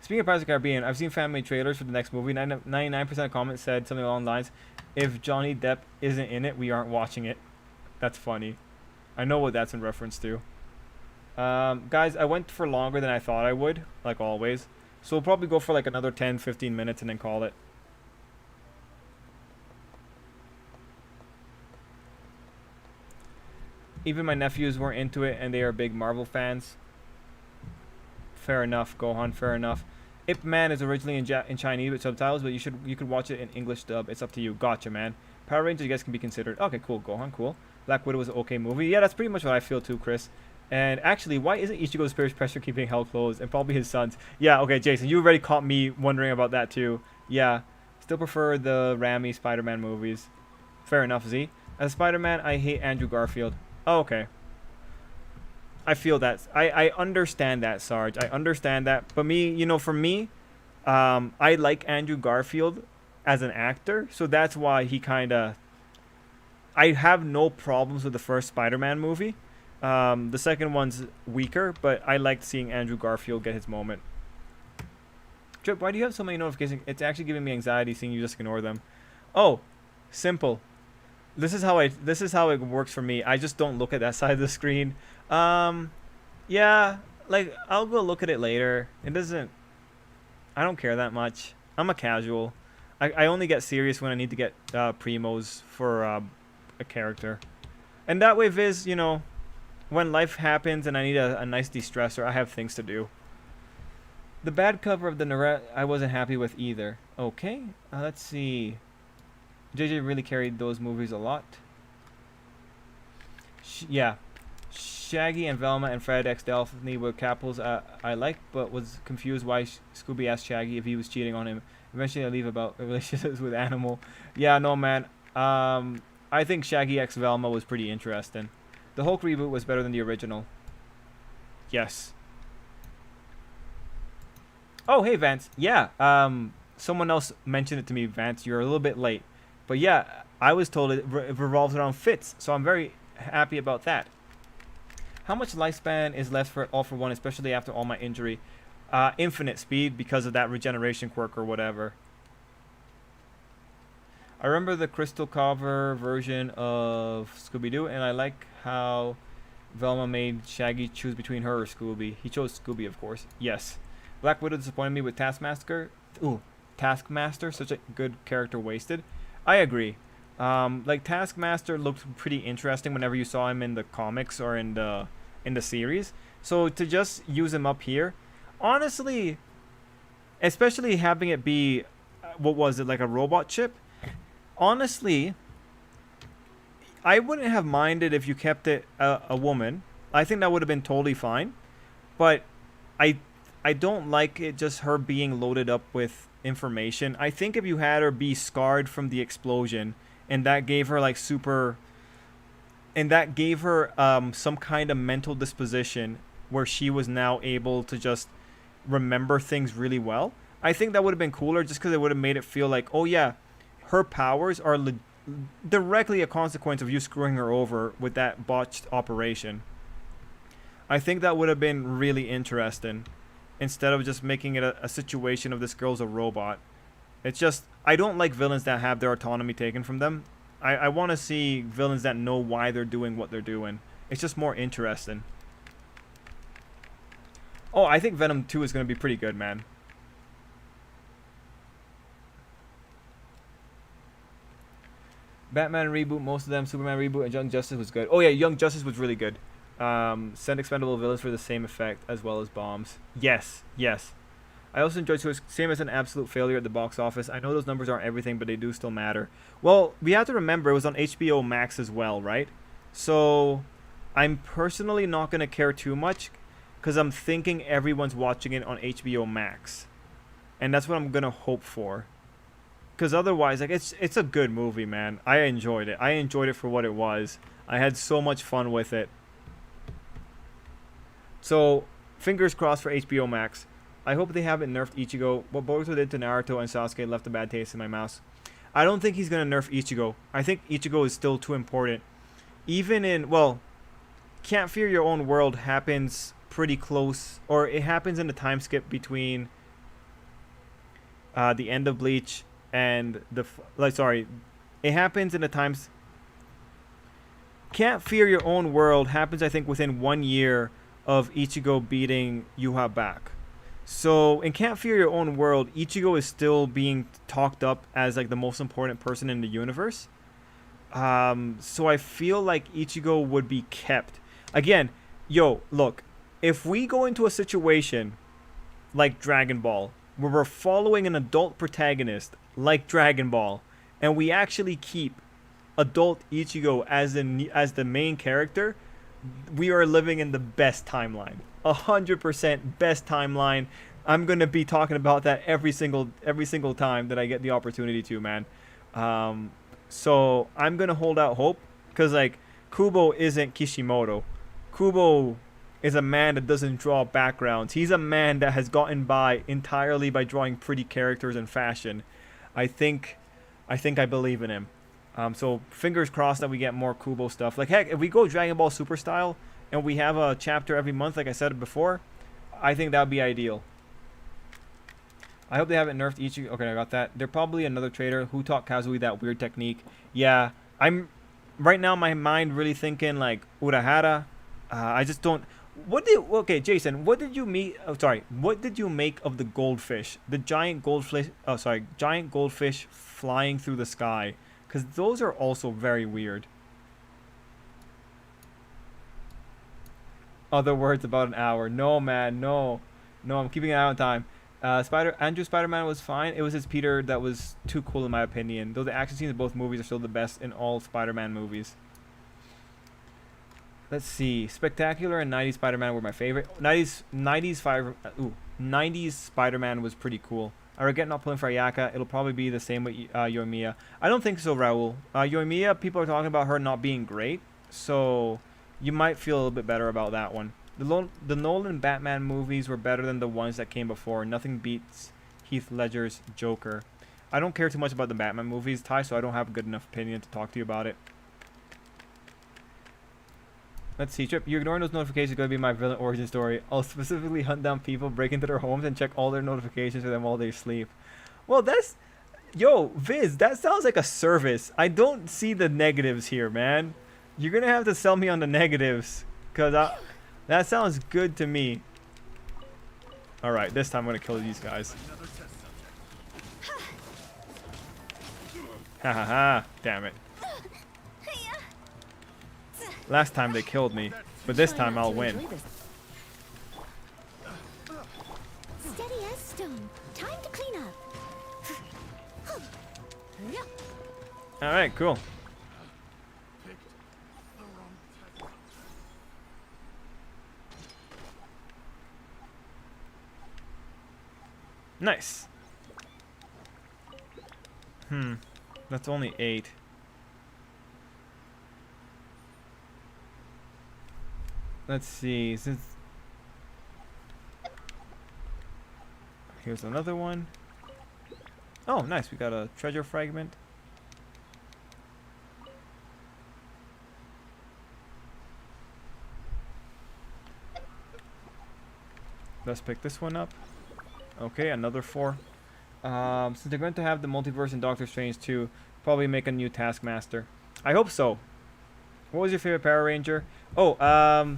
Speaking of Pirates of the Caribbean, I've seen fan-made trailers for the next movie. 99% of comments said something along the lines, if Johnny Depp isn't in it, we aren't watching it. That's funny. I know what that's in reference to. Guys, I went for longer than I thought I would, like always. So we'll probably go for like another 10-15 minutes and then call it. Even my nephews weren't into it, and they are big Marvel fans. Fair enough, Gohan, fair enough. Ip Man is originally in Chinese with subtitles, but you could watch it in English dub. It's up to you. Gotcha, man. Power Rangers, I guess, can be considered. Okay, cool, Gohan, cool. Black Widow was an okay movie. Yeah, that's pretty much what I feel too, Chris. And actually, why isn't Ichigo's spirit pressure keeping hell closed? And probably his sons. Yeah, okay, Jason, you already caught me wondering about that too. Yeah, still prefer the Raimi Spider-Man movies. Fair enough, Z. As Spider-Man, I hate Andrew Garfield. Oh, okay. I feel that. I understand that, Sarge. I understand that. But me, you know, for me, I like Andrew Garfield as an actor. So that's why he kind of... I have no problems with the first Spider-Man movie. The second one's weaker, but I liked seeing Andrew Garfield get his moment. Trip, why do you have so many notifications? It's actually giving me anxiety seeing you just ignore them. Oh, simple. This is how it works for me. I just don't look at that side of the screen. Yeah, like, I'll go look at it later. It doesn't... I don't care that much. I'm a casual. I only get serious when I need to get primos for a character. And that way, Viz, you know, when life happens and I need a nice de-stressor, I have things to do. The bad cover of the Narette, I wasn't happy with either. Okay, let's see. JJ really carried those movies a lot. Yeah. Shaggy and Velma and Fred X Delphine were couples I liked, but was confused why Scooby asked Shaggy if he was cheating on him. Eventually I leave about relationships with Animal. Yeah, no, man. I think Shaggy X Velma was pretty interesting. The Hulk reboot was better than the original. Yes. Oh, hey, Vance. Yeah, someone else mentioned it to me, Vance. You're a little bit late. But yeah, I was told it revolves around Fitz, so I'm very happy about that. How much lifespan is left for All for One, especially after all my injury? Infinite speed because of that regeneration quirk or whatever. I remember the crystal cover version of Scooby-Doo, and I like how Velma made Shaggy choose between her or Scooby. He chose Scooby, of course. Yes. Black Widow disappointed me with Taskmaster. Ooh, Taskmaster, such a good character wasted. I agree. Like, Taskmaster looked pretty interesting whenever you saw him in the comics or in the series. So to just use him up here, honestly, especially having it be, what was it, like a robot chip? Honestly, I wouldn't have minded if you kept it a woman. I think that would have been totally fine. But I don't like it just her being loaded up with information. I think if you had her be scarred from the explosion, and that gave her like some kind of mental disposition where she was now able to just remember things really well, I think that would have been cooler, just because it would have made it feel like, oh yeah, her powers are directly a consequence of you screwing her over with that botched operation. I think that would have been really interesting, instead of just making it a situation of this girl's a robot. It's just, I don't like villains that have their autonomy taken from them. I want to see villains that know why they're doing what they're doing. It's just more interesting. Oh, I think Venom 2 is going to be pretty good, man. Batman reboot, most of them. Superman reboot and Young Justice was good. Oh yeah, Young Justice was really good. Send expendable villains for the same effect as well as bombs. Yes, yes. I also enjoyed same as an absolute failure at the box office. I know those numbers aren't everything, but they do still matter. Well, we have to remember it was on HBO Max as well, right? So I'm personally not going to care too much, because I'm thinking everyone's watching it on HBO Max. And that's what I'm going to hope for. Because otherwise, like, it's a good movie, man. I enjoyed it. I enjoyed it for what it was. I had so much fun with it. So, fingers crossed for HBO Max. I hope they haven't nerfed Ichigo. What Boruto did to Naruto and Sasuke left a bad taste in my mouth. I don't think he's going to nerf Ichigo. I think Ichigo is still too important. Even in, well, Can't Fear Your Own World happens pretty close, or it happens in the time skip between the end of Bleach and it happens in the times. Can't Fear Your Own World happens, I think, within 1 year of Ichigo beating Yuha back. So in Can't Fear Your Own World, Ichigo is still being talked up as like the most important person in the universe. So I feel like Ichigo would be kept. Again, yo, look, if we go into a situation like Dragon Ball, where we're following an adult protagonist like Dragon Ball, and we actually keep adult Ichigo as the main character, we are living in the best timeline. 100% best timeline. I'm gonna be talking about that every single time that I get the opportunity to, man. So I'm gonna hold out hope, because like Kubo isn't Kishimoto. Kubo is a man that doesn't draw backgrounds. He's a man that has gotten by entirely by drawing pretty characters and fashion. I think I believe in him. So fingers crossed that we get more Kubo stuff. Like, heck, if we go Dragon Ball Super style and we have a chapter every month, like I said before, I think that would be ideal. I hope they haven't nerfed Ichigo. Okay, I got that. They're probably another trader who taught Kazui that weird technique. Yeah, I'm right now. My mind really thinking like Urahara. I just don't. Okay, Jason, what did you meet? Oh, sorry. What did you make of the goldfish? The giant goldfish. Oh, sorry, giant goldfish flying through the sky. Because those are also very weird. Other words about an hour. No, man, no. No, I'm keeping it out on time. Andrew Spider-Man was fine. It was his Peter that was too cool in my opinion. Though the action scenes in both movies are still the best in all Spider-Man movies. Let's see. Spectacular and 90s Spider-Man were my favorite. 90s Spider-Man was pretty cool. I regret not pulling for Ayaka. It'll probably be the same with Yoimiya. I don't think so, Raul. Yoimiya, people are talking about her not being great, so you might feel a little bit better about that one. The Nolan Batman movies were better than the ones that came before. Nothing beats Heath Ledger's Joker. I don't care too much about the Batman movies, Ty, so I don't have a good enough opinion to talk to you about it. Let's see, Trip, you're ignoring those notifications is going to be my villain origin story. I'll specifically hunt down people, break into their homes, and check all their notifications for them while they sleep. Well, that's... Yo, Viz, that sounds like a service. I don't see the negatives here, man. You're going to have to sell me on the negatives. Because that sounds good to me. Alright, this time I'm going to kill these guys. Ha ha ha. Damn it. Last time they killed me, but this time I'll win. Steady as stone. Time to clean up. All right, cool. Nice. That's only 8. Let's see. Here's another one. Oh, nice. We got a treasure fragment. Let's pick this one up. Okay, another 4. Since they're going to have the multiverse in Doctor Strange 2, probably make a new Taskmaster. I hope so. What was your favorite Power Ranger? Oh,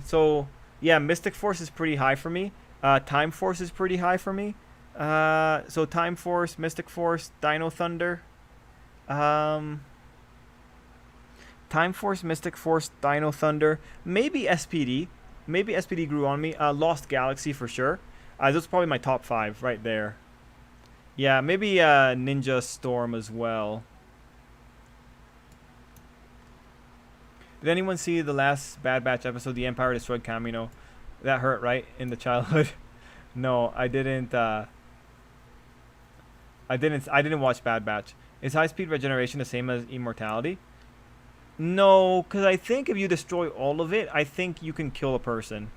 so yeah, Mystic Force is pretty high for me. Time Force is pretty high for me. So Time Force, Mystic Force, Dino Thunder. Time Force, Mystic Force, Dino Thunder. Maybe SPD. Maybe SPD grew on me. Lost Galaxy for sure. Those are probably my top 5 right there. Yeah, maybe Ninja Storm as well. Did anyone see the last Bad Batch episode, The Empire Destroyed Kamino? That hurt, right? In the childhood. No, I didn't. I didn't watch Bad Batch. Is high speed regeneration the same as immortality? No, because I think if you destroy all of it, I think you can kill a person.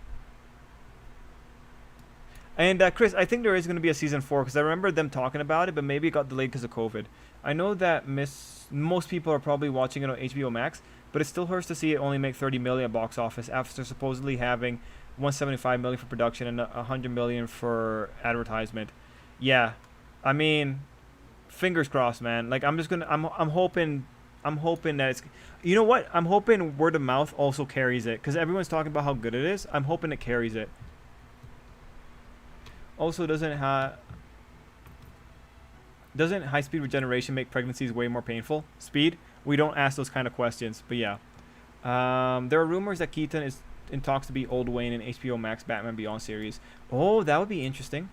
And Chris, I think there is going to be a season 4 because I remember them talking about it, but maybe it got delayed because of COVID. I know that most people are probably watching it on HBO Max, but it still hurts to see it only make 30 million at box office after supposedly having 175 million for production and 100 million for advertisement. Yeah, I mean, fingers crossed, man. Like I'm hoping that it's, you know what? I'm hoping word of mouth also carries it because everyone's talking about how good it is. I'm hoping it carries it. Also, doesn't high speed regeneration make pregnancies way more painful? Speed? We don't ask those kind of questions, but yeah. There are rumors that Keaton is in talks to be Old Wayne in HBO Max Batman Beyond series. Oh, that would be interesting.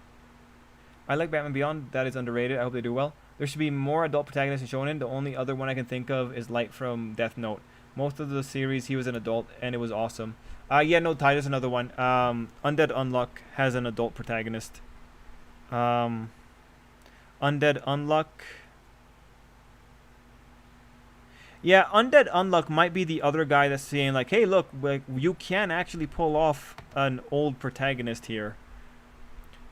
I like Batman Beyond. That is underrated. I hope they do well. There should be more adult protagonists in Shonen. The only other one I can think of is Light from Death Note. Most of the series he was an adult and it was awesome. Yeah, no, Ty, there's another one. Undead Unluck has an adult protagonist. Undead Unluck. Yeah, Undead Unluck might be the other guy that's saying like, hey, look, like, you can actually pull off an old protagonist here.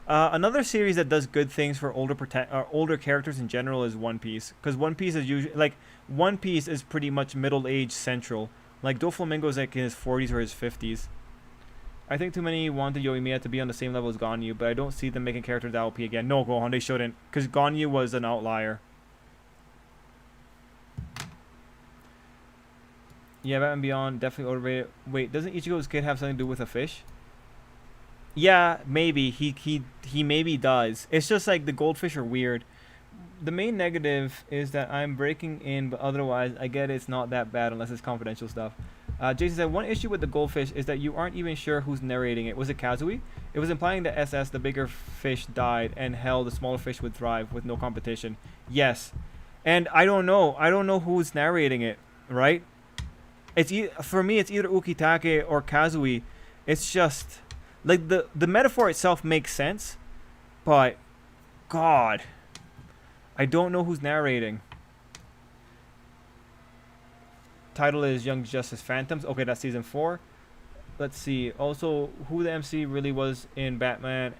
Another series that does good things for older characters in general is One Piece, because One Piece is pretty much middle-aged central. Like Doflamingo is like in his 40s or his 50s. I think too many wanted Yoimiya to be on the same level as Ganyu, but I don't see them making characters that OP again. No, Gohan, they shouldn't, because Ganyu was an outlier. Yeah, Batman Beyond definitely overrated. Wait, doesn't Ichigo's kid have something to do with a fish? Yeah, maybe. He maybe does. It's just like the goldfish are weird. The main negative is that I'm breaking in, but otherwise I get it's not that bad unless it's confidential stuff. Jason said, one issue with the goldfish is that you aren't even sure who's narrating it. Was it Kazui? It was implying that SS, the bigger fish, died and hell, the smaller fish would thrive with no competition. Yes. And I don't know. I don't know who's narrating it, right? For me, it's either Ukitake or Kazui. It's just like the metaphor itself makes sense, but God, I don't know who's narrating. Title is Young Justice Phantoms. Okay, that's season 4. Let's see. Also, who the MC really was in Batman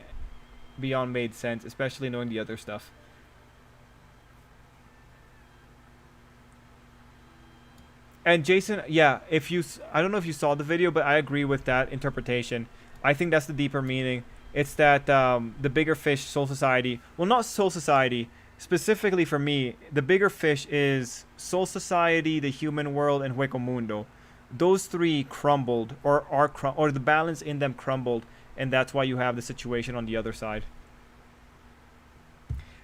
Beyond made sense, especially knowing the other stuff. And Jason, yeah, I don't know if you saw the video, but I agree with that interpretation. I think that's the deeper meaning. It's that the bigger fish, Soul Society, well, not Soul Society, specifically for me, the bigger fish is Soul Society, the human world, and Hueco Mundo. Those 3 crumbled, or the balance in them crumbled, and that's why you have the situation on the other side.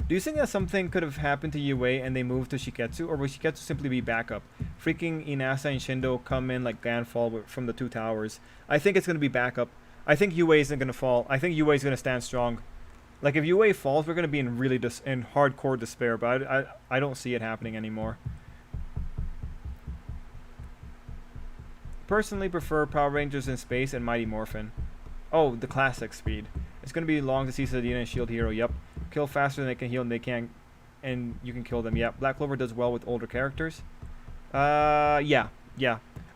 Do you think that something could have happened to Yue and they moved to Shiketsu, or will Shiketsu simply be backup? Freaking Inasa and Shindo come in like Ganfall from the 2 towers. I think it's going to be backup. I think Yue isn't going to fall. I think Yue is going to stand strong. Like if Yue falls, we're going to be in really in hardcore despair, but I don't see it happening anymore. Personally prefer Power Rangers in space and Mighty Morphin. Oh, the classic speed. It's going to be long to see Sadina and Shield Hero. Yep. Kill faster than they can heal, and they can't and you can kill them. Yeah, Black Clover does well with older characters. Yeah.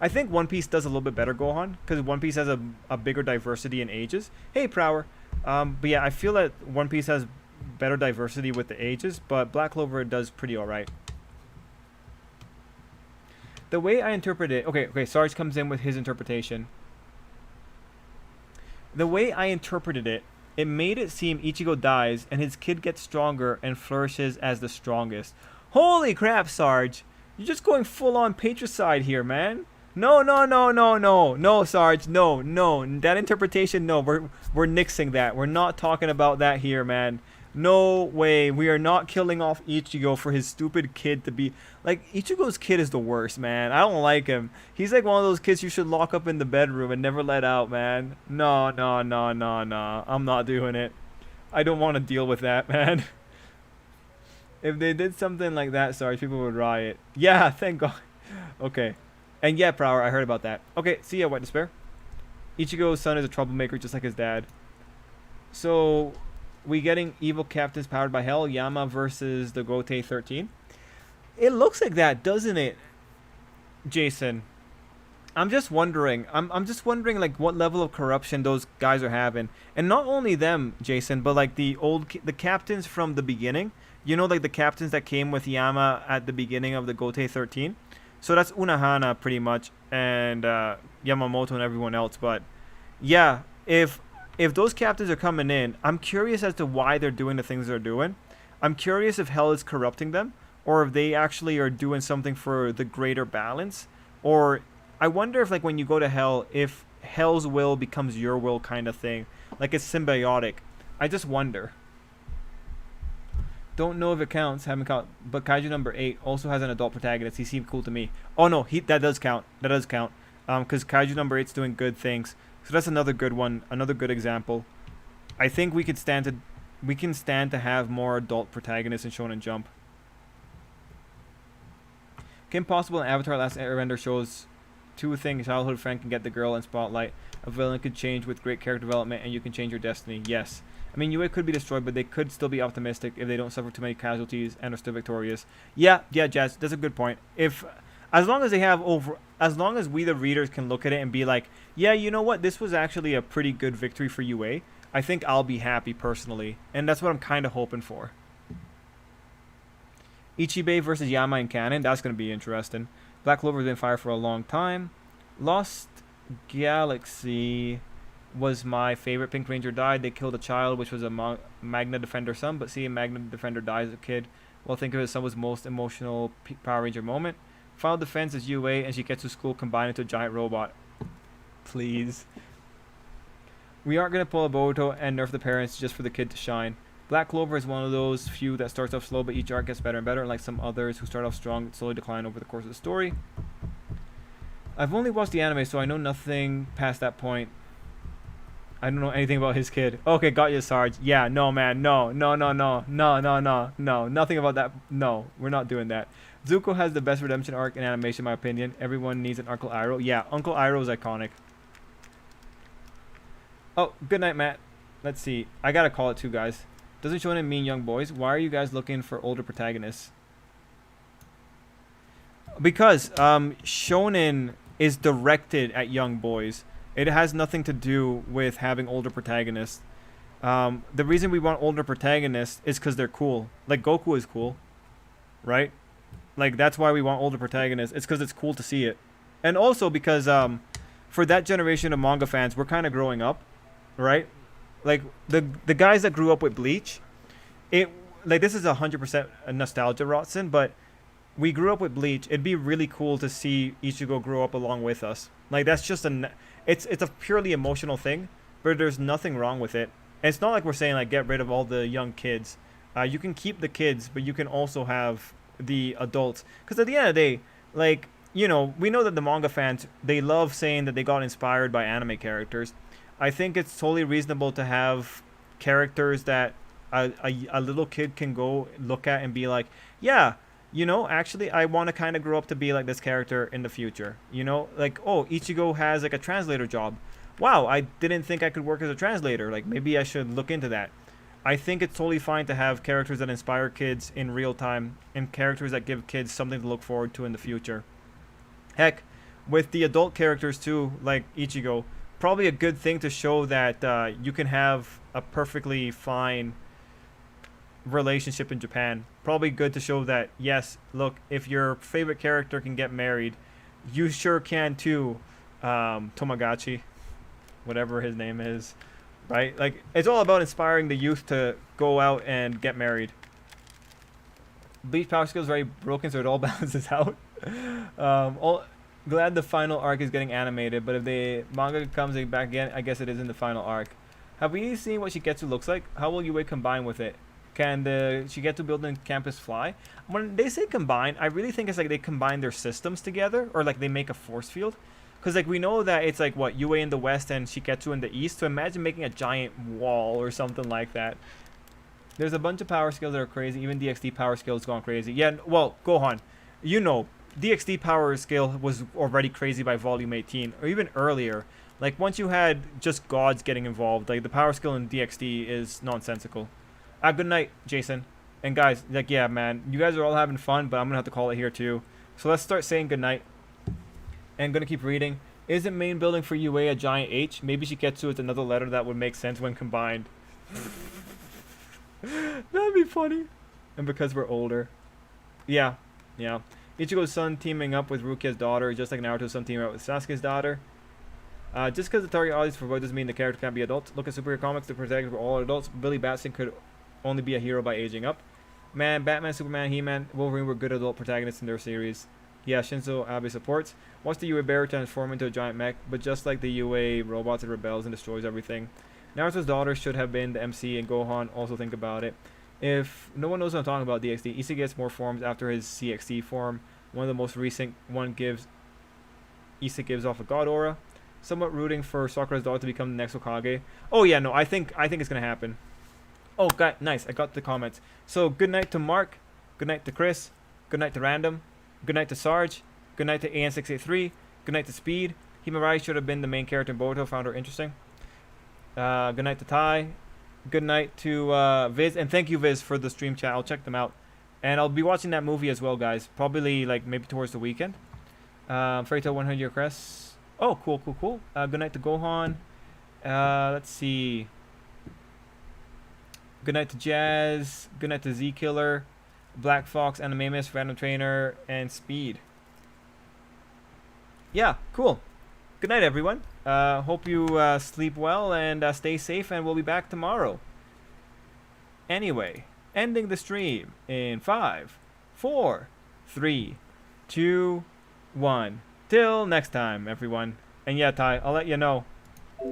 I think One Piece does a little bit better, Gohan, because One Piece has a bigger diversity in ages. Hey, Prower. But yeah, I feel that One Piece has better diversity with the ages, but Black Clover does pretty alright. The way I interpret it... Okay, Sarge comes in with his interpretation. The way I interpreted it, it made it seem Ichigo dies, and his kid gets stronger and flourishes as the strongest. Holy crap, Sarge! You're just going full-on patricide here, man. No, Sarge, no. That interpretation, no. We're nixing that. We're not talking about that here, man. No way. We are not killing off Ichigo for his stupid kid to be... Like, Ichigo's kid is the worst, man. I don't like him. He's like one of those kids you should lock up in the bedroom and never let out, man. No. I'm not doing it. I don't want to deal with that, man. If they did something like that, Sarge, people would riot. Yeah, thank God. Okay. And yeah, Prower, I heard about that. Okay, see ya, White Despair. Ichigo's son is a troublemaker just like his dad. So, we getting evil captains powered by hell, Yama versus the Gotei 13. It looks like that, doesn't it, Jason? I'm just wondering. I'm just wondering, like, what level of corruption those guys are having. And not only them, Jason, but, like, the captains from the beginning. You know, like, the captains that came with Yama at the beginning of the Gotei 13. So that's Unohana, pretty much, and Yamamoto and everyone else. But, yeah, if those captains are coming in, I'm curious as to why they're doing the things they're doing. I'm curious if Hell is corrupting them, or if they actually are doing something for the greater balance. Or I wonder if, like, when you go to Hell, if Hell's will becomes your will kind of thing. Like, it's symbiotic. I just wonder. Don't know if it counts. Haven't count. But Kaiju number 8 also has an adult protagonist. He seemed cool to me. Oh no, that does count. That does count. Because Kaiju number 8's doing good things. So that's another good one. Another good example. I think we can stand to have more adult protagonists in Shonen Jump. Kim Possible and Avatar Last Airbender shows two things: childhood friend can get the girl in spotlight. A villain could change with great character development, and you can change your destiny. Yes. I mean, UA could be destroyed, but they could still be optimistic if they don't suffer too many casualties and are still victorious. Yeah, Jazz, that's a good point. As long as we the readers can look at it and be like, yeah, you know what, this was actually a pretty good victory for UA, I think I'll be happy personally, and that's what I'm kind of hoping for. Ichibei versus Yama in canon, that's going to be interesting. Black Clover's been fired for a long time. Lost Galaxy was my favorite. Pink Ranger died. They killed a child, which was a Magna Defender son, but seeing Magna Defender die as a kid, well, think of his son was most emotional Power Ranger moment. Final Defense is UA, and she gets to school combined into a giant robot. Please. We aren't going to pull a Boruto and nerf the parents just for the kid to shine. Black Clover is one of those few that starts off slow, but each arc gets better and better, unlike some others who start off strong and slowly decline over the course of the story. I've only watched the anime, so I know nothing past that point. I don't know anything about his kid. Okay, got you, Sarge. Yeah, no, man. No. Nothing about that. No, we're not doing that. Zuko has the best redemption arc in animation, in my opinion. Everyone needs an Uncle Iroh. Yeah, Uncle Iroh is iconic. Oh, good night, Matt. Let's see. I gotta call it too, guys. Doesn't Shonen mean young boys? Why are you guys looking for older protagonists? Because Shonen is directed at young boys. It has nothing to do with having older protagonists. The reason we want older protagonists is because they're cool. Like, Goku is cool, right? Like, that's why we want older protagonists. It's because it's cool to see it. And also because for that generation of manga fans, we're kind of growing up, right? Like, the guys that grew up with Bleach, this is 100% a nostalgia, Rotson, but we grew up with Bleach. It'd be really cool to see Ichigo grow up along with us. Like, that's just it's a purely emotional thing, but there's nothing wrong with it. And it's not like we're saying, like, get rid of all the young kids. You can keep the kids, but you can also have the adults. Because at the end of the day, like, you know, we know that the manga fans, they love saying that they got inspired by anime characters. I think it's totally reasonable to have characters that a little kid can go look at and be like, yeah, you know, actually, I want to kind of grow up to be like this character in the future. You know, like, oh, Ichigo has like a translator job. Wow, I didn't think I could work as a translator. Like, maybe I should look into that. I think it's totally fine to have characters that inspire kids in real time and characters that give kids something to look forward to in the future. Heck, with the adult characters too, like Ichigo, probably a good thing to show that you can have a perfectly fine relationship in Japan. Probably good to show that, yes, look, if your favorite character can get married, you sure can too, Tomagachi, whatever his name is, right? Like, it's all about inspiring the youth to go out and get married. Bleach power skill is very broken, so it all balances out. Glad the final arc is getting animated, but if the manga comes back again, I guess it is in the final arc. Have we seen what Shigetsu looks like? How will UA combine with it? Can the Shigetsu building campus fly? When they say combine, I really think it's like they combine their systems together, or like they make a force field. Because like we know that it's like what, UA in the west and Shigetsu in the east, so imagine making a giant wall or something like that. There's a bunch of power skills that are crazy. Even DxD power skills gone crazy. Yeah, well, Gohan, you know, DxD power skill was already crazy by volume 18, or even earlier. Like, once you had just gods getting involved, like, the power skill in DxD is nonsensical. Good night, Jason. And guys, like, yeah, man, you guys are all having fun, but I'm gonna have to call it here, too. So let's start saying good night. And gonna keep reading. Isn't main building for UA a giant H? Maybe Shiketsu is another letter that would make sense when combined. That'd be funny. And because we're older. Yeah, yeah. Ichigo's son teaming up with Rukia's daughter, just like Naruto's son teaming up with Sasuke's daughter. Just because the target audience for boy doesn't mean the character can't be adults. Look at superhero comics, the protagonists were all adults. Billy Batson could only be a hero by aging up. Man, Batman, Superman, He-Man, Wolverine were good adult protagonists in their series. Yeah, Shinzo Abe supports. Watch the UA bear transform into a giant mech, but just like the UA robots, it rebels and destroys everything. Naruto's daughter should have been the MC, and Gohan also think about it. If no one knows what I'm talking about, DxD, Issa gets more forms after his CXD form. One of the most recent one Issa gives off a god aura. Somewhat rooting for Sakura's daughter to become the next Hokage. Oh yeah, no, I think it's gonna happen. Oh, God, nice, I got the comments. So good night to Mark, good night to Chris, good night to Random, good night to Sarge, good night to AN683, good night to Speed. Himari should have been the main character in Boruto, found her interesting. Good night to Ty. Good night to Viz, and thank you, Viz, for the stream chat. I'll check them out, and I'll be watching that movie as well, guys. Probably like maybe towards the weekend. Fairy Tail 100 Year Crest. Oh, cool. Good night to Gohan. Let's see. Good night to Jazz. Good night to Z Killer, Black Fox, Animamus, Random Trainer, and Speed. Yeah, cool. Good night, everyone. Hope you sleep well and stay safe, and we'll be back tomorrow. Anyway, ending the stream in 5, 4, 3, 2, 1. Till next time, everyone. And yeah, Ty, I'll let you know.